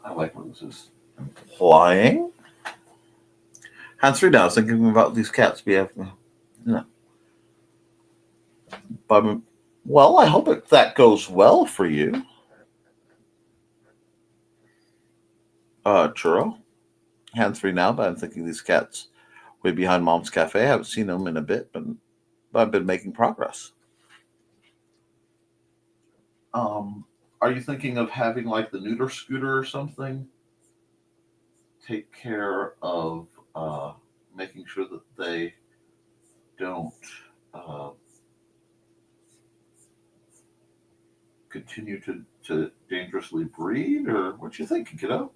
I like where this is implying. Hands free now. I was thinking about these cats we have. But, well, I hope that goes well for you. Churro. Hands free now, but I'm thinking these cats way behind Mom's Cafe. I haven't seen them in a bit, but I've been making progress. Are you thinking of having like the neuter scooter or something? Take care of making sure that they don't continue to dangerously breed, or what you thinking, kiddo?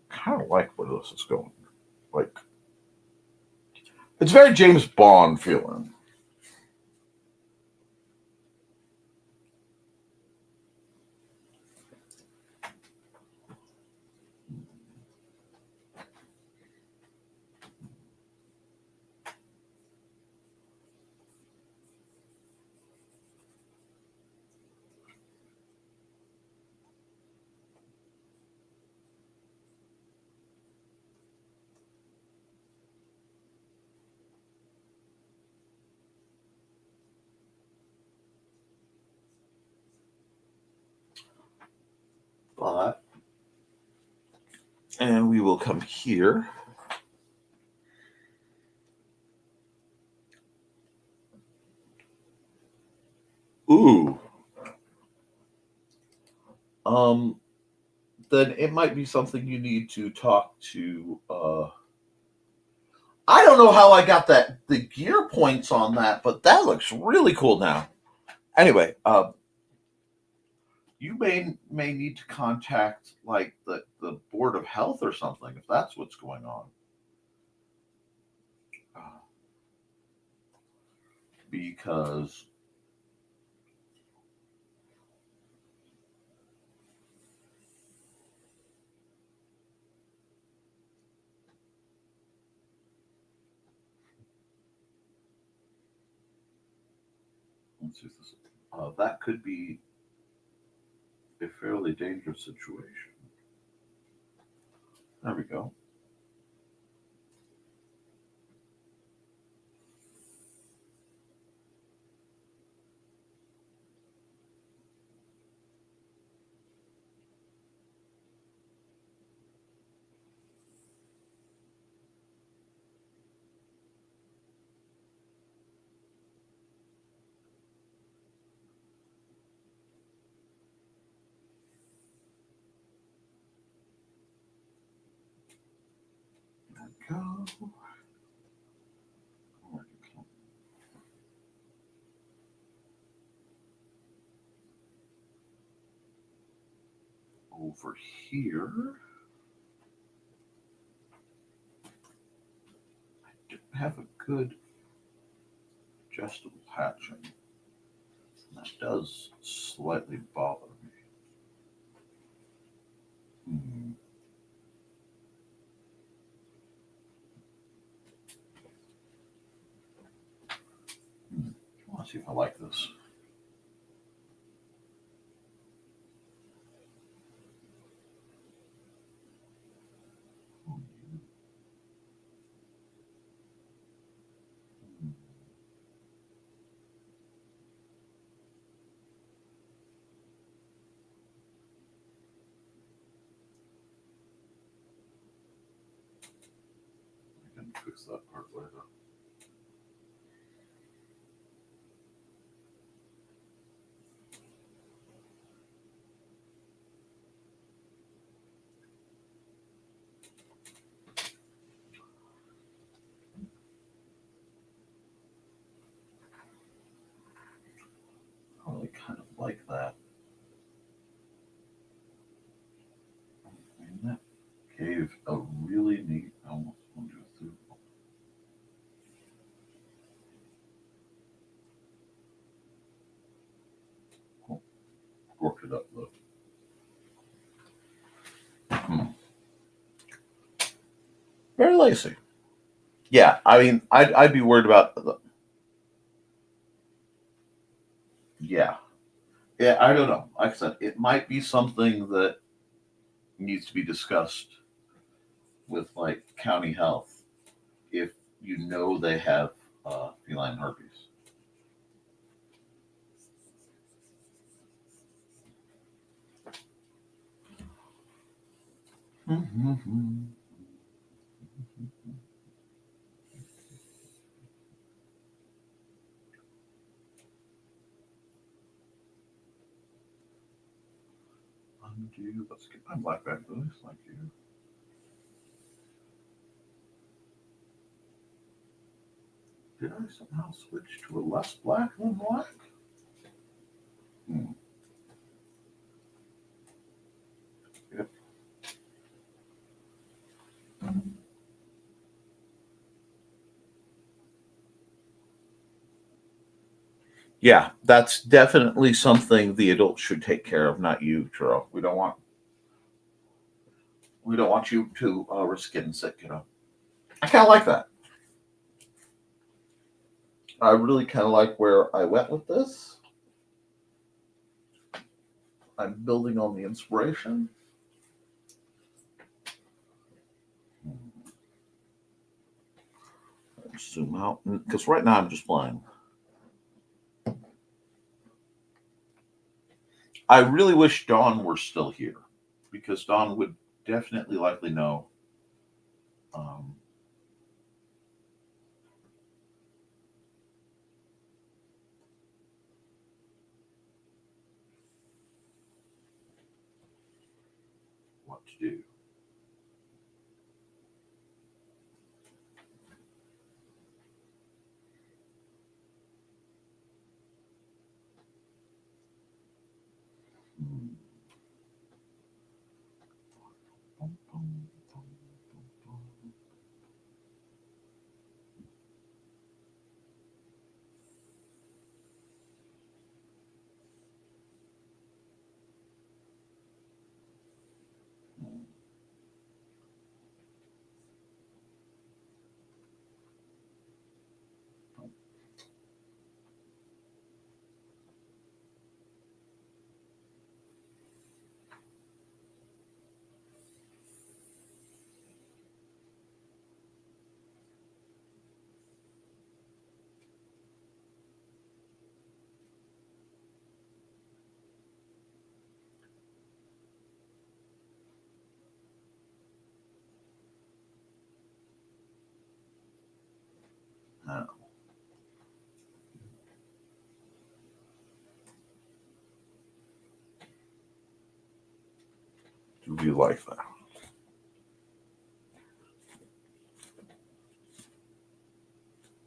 Kind of like where this is going. Like, it's very James Bond feeling. But, and we will come here. Ooh. Then it might be something you need to talk to. I don't know how I got the gear points on that, but that looks really cool now. Anyway, you may need to contact like the Board of Health or something if that's what's going on. Because let's see if this, that could be a fairly dangerous situation. There we go. Go. Over here, I don't have a good adjustable hatching. That does slightly bother me. Let's see if I like this. I can fix that part later. I really kind of like that. And that gave a really neat, I almost want to do it through. Oh, worked it up though. Very lacy. Yeah, I mean, I'd be worried about the. Yeah, yeah. I don't know. Like I said, it might be something that needs to be discussed with like county health if you know they have feline herpes. Undo. Let's get my black back loose. Thank you. Did I somehow switch to a less black than black? Yep. Yeah, that's definitely something the adults should take care of, not you, Churro. We don't want you to risk getting sick, you know. I kind of like that. I really kind of like where I went with this. I'm building on the inspiration. Zoom out, because right now I'm just playing. I really wish Dawn were still here, because Dawn would definitely likely know. What to do. Now, do you like that?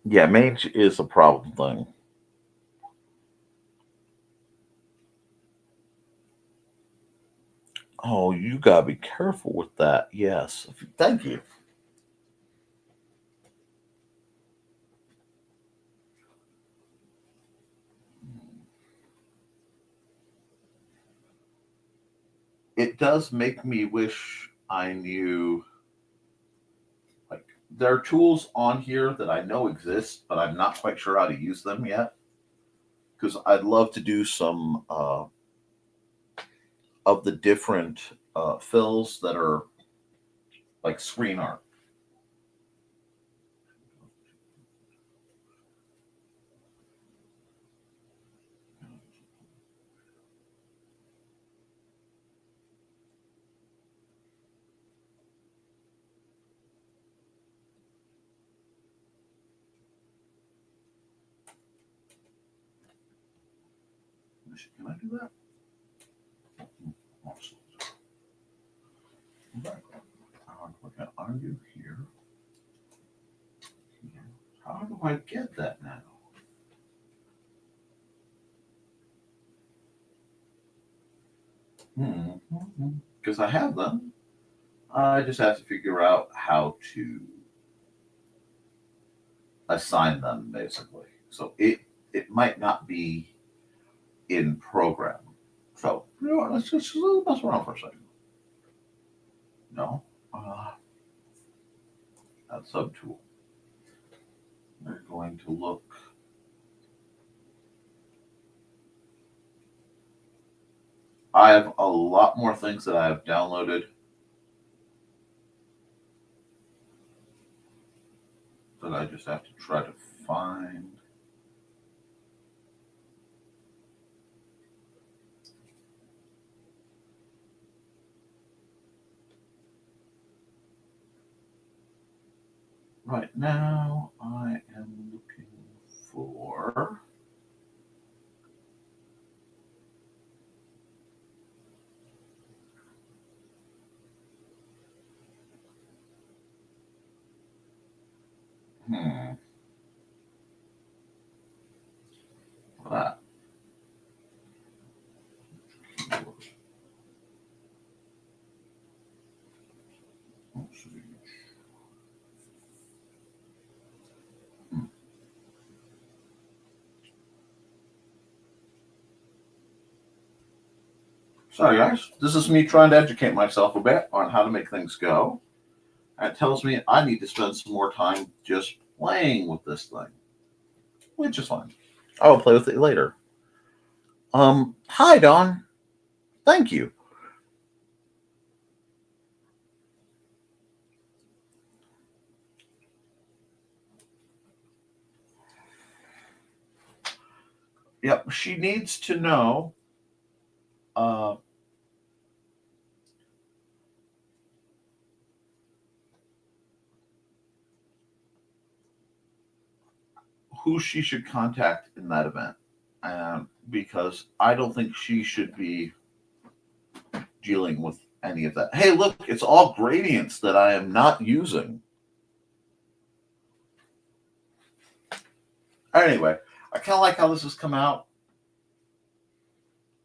Yeah, mange is a problem thing. Oh, you gotta be careful with that. Yes. Thank you. It does make me wish I knew, like, there are tools on here that I know exist, but I'm not quite sure how to use them yet. Because I'd love to do some of the different fills that are like screen art. Can I do that? Awesome. Okay. We're going to undo here. How do I get that now? Because I have them. I just have to figure out how to assign them, basically. So it might not be in program. So, you know what, let's just mess around for a second. No. That subtool. We're going to look. I have a lot more things that I have downloaded that I just have to try to find. Right now, I am looking for that. Let's see. Sorry, guys. This is me trying to educate myself a bit on how to make things go. And it tells me I need to spend some more time just playing with this thing, which is fine. I will play with it later. Hi, Don. Thank you. Yep, she needs to know who she should contact in that event. Because I don't think she should be dealing with any of that. Hey, look, it's all gradients that I am not using. Anyway, I kind of like how this has come out.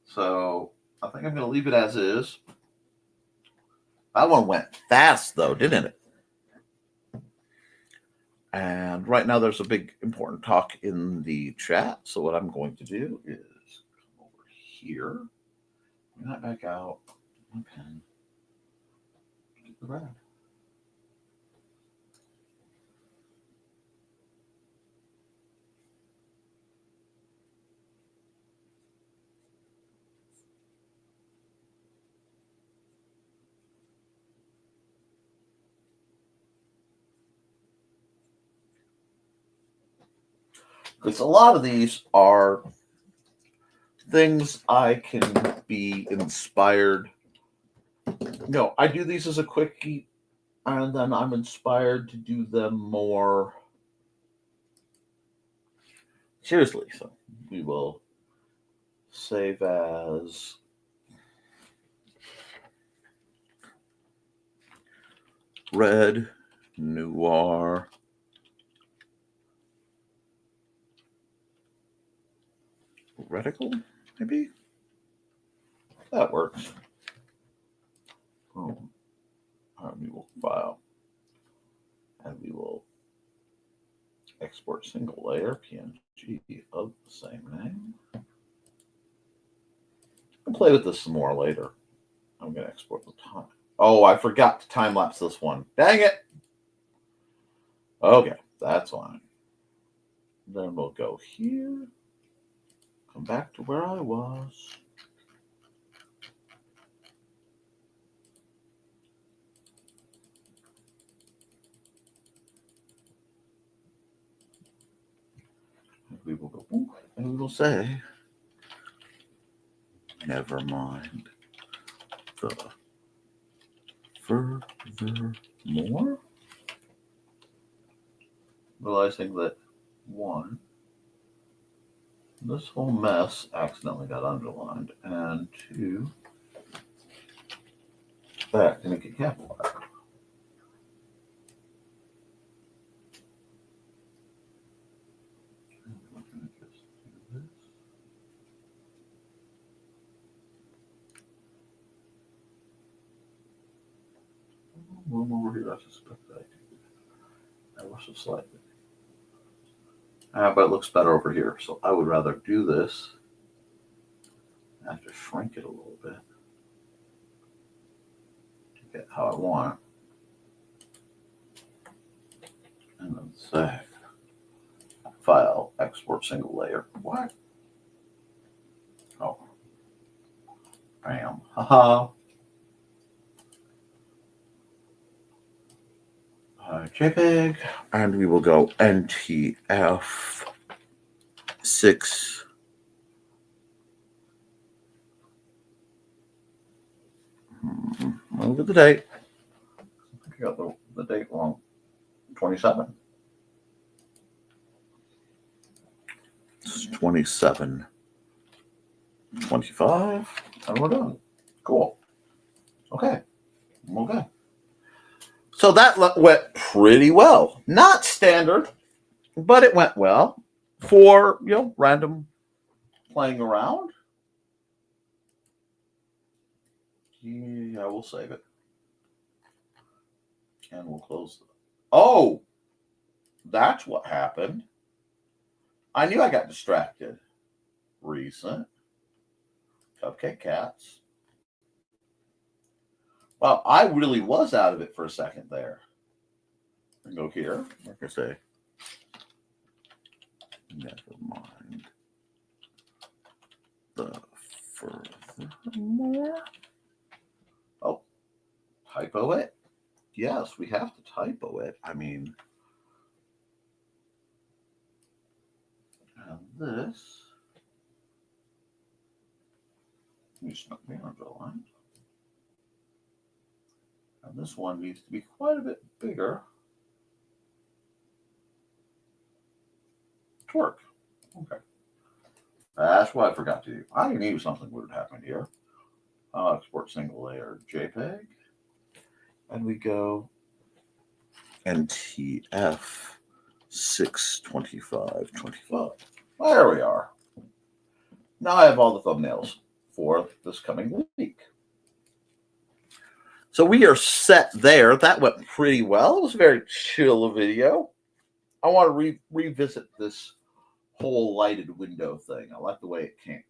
So I think I'm going to leave it as is. That one went fast, though, didn't it? And right now there's a big important talk in the chat. So what I'm going to do is come over here, bring that back out, my pen, get the red. Because a lot of these are things I can be inspired. No, I do these as a quickie, and then I'm inspired to do them more seriously. So we will save as red noir reticle, maybe that works. Boom. And we will file, and we will export single layer PNG of the same name. I'll play with this some more later. I'm going to export the time. Oh, I forgot to time lapse this one. Dang it. Okay, that's fine. Then we'll go here. Come back to where I was. And we will go, and we will say, never mind the furthermore. Realizing that one This whole mess accidentally got underlined. And 2, that to make it capitalized. Move over here. I suspect I do. Ever so slightly. But it looks better over here. So I would rather do this. I have to shrink it a little bit to get how I want it. And then save. File, export single layer. What? Oh. Bam. Haha. JPEG, and we will go NTF 6. Look at the date. I think I got the date wrong. 27. It's 27. 25. And we're done. Cool. Okay. Okay. So that went pretty well. Not standard, but it went well for, random playing around. Yeah, we'll save it. And we'll close it. Oh, that's what happened. I knew I got distracted. Recent. Cupcake Cats. Wow, I really was out of it for a second there. And go here, like I say. Nevermind the Furthermore. Oh, typo it? Yes, we have to typo it. I mean, and this needs to be underlined. And this one needs to be quite a bit bigger. Twerk. Okay. That's what I forgot to do. I knew something would happen here. I'll export single layer JPEG. And we go NTF 62525. There we are. Now I have all the thumbnails for this coming week. So we are set there. That went pretty well. It was a very chill video. I want to revisit this whole lighted window thing. I like the way it came.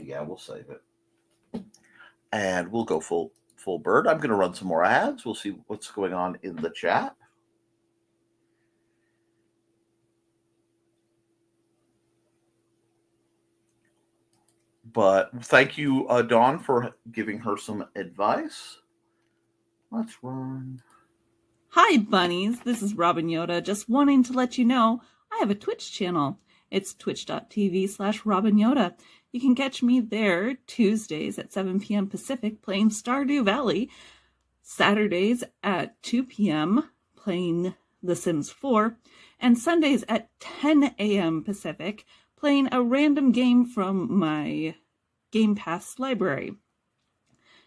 Yeah, we'll save it. And we'll go full bird. I'm going to run some more ads. We'll see what's going on in the chat. But thank you, Dawn, for giving her some advice. Let's run. Hi, bunnies. This is Robin Yoda. Just wanting to let you know I have a Twitch channel. It's twitch.tv/Robin Yoda. You can catch me there Tuesdays at 7 p.m. Pacific playing Stardew Valley, Saturdays at 2 p.m. playing The Sims 4, and Sundays at 10 a.m. Pacific playing a random game from my Game Pass library.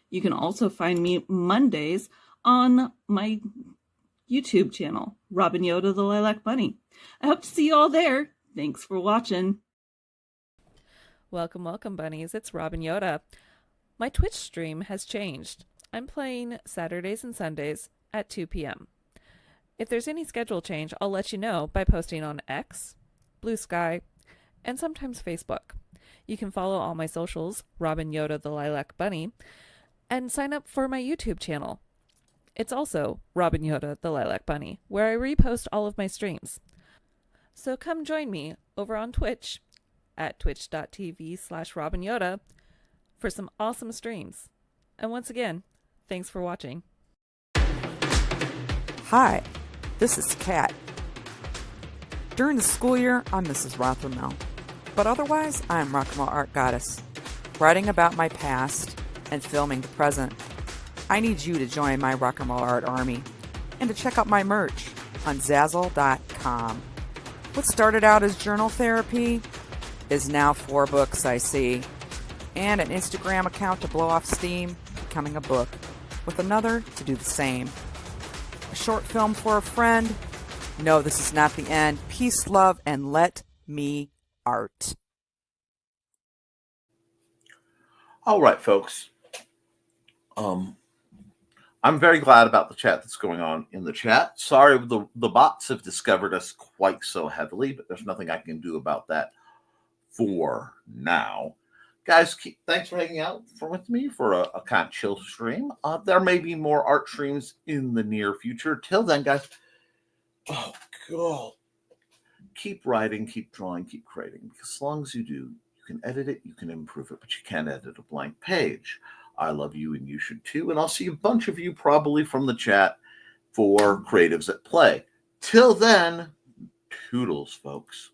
You can also find me Mondays on my YouTube channel, Robin Yoda the Lilac Bunny. I hope to see you all there. Thanks for watching. Welcome, welcome, bunnies. It's Robin Yoda. My Twitch stream has changed. I'm playing Saturdays and Sundays at 2 p.m. If there's any schedule change, I'll let you know by posting on X, Blue Sky, and sometimes Facebook. You can follow all my socials, Robin Yoda the Lilac Bunny, and sign up for my YouTube channel. It's also Robin Yoda the Lilac Bunny, where I repost all of my streams. So come join me over on Twitch at twitch.tv/Robin Yoda for some awesome streams. And once again, thanks for watching. Hi, this is Kat. During the school year, I'm Mrs. Rothermel, but otherwise, I'm Rock and Roll Art Goddess, writing about my past and filming the present. I need you to join my Rock and Roll Art army and to check out my merch on Zazzle.com. What started out as journal therapy is now 4 books, I see, and an Instagram account to blow off steam, becoming a book, with another to do the same. A short film for a friend. No, this is not the end. Peace, love, and let me art. All right, folks. I'm very glad about the chat that's going on in the chat. Sorry, the bots have discovered us quite so heavily, but there's nothing I can do about that for now. Guys, thanks for hanging out with me for a kind of chill stream. There may be more art streams in the near future. Till then, guys, oh, God. Keep writing, keep drawing, keep creating. Because as long as you do, you can edit it, you can improve it, but you can't edit a blank page. I love you, and you should too. And I'll see a bunch of you probably from the chat for Creatives at Play. Till then, toodles, folks.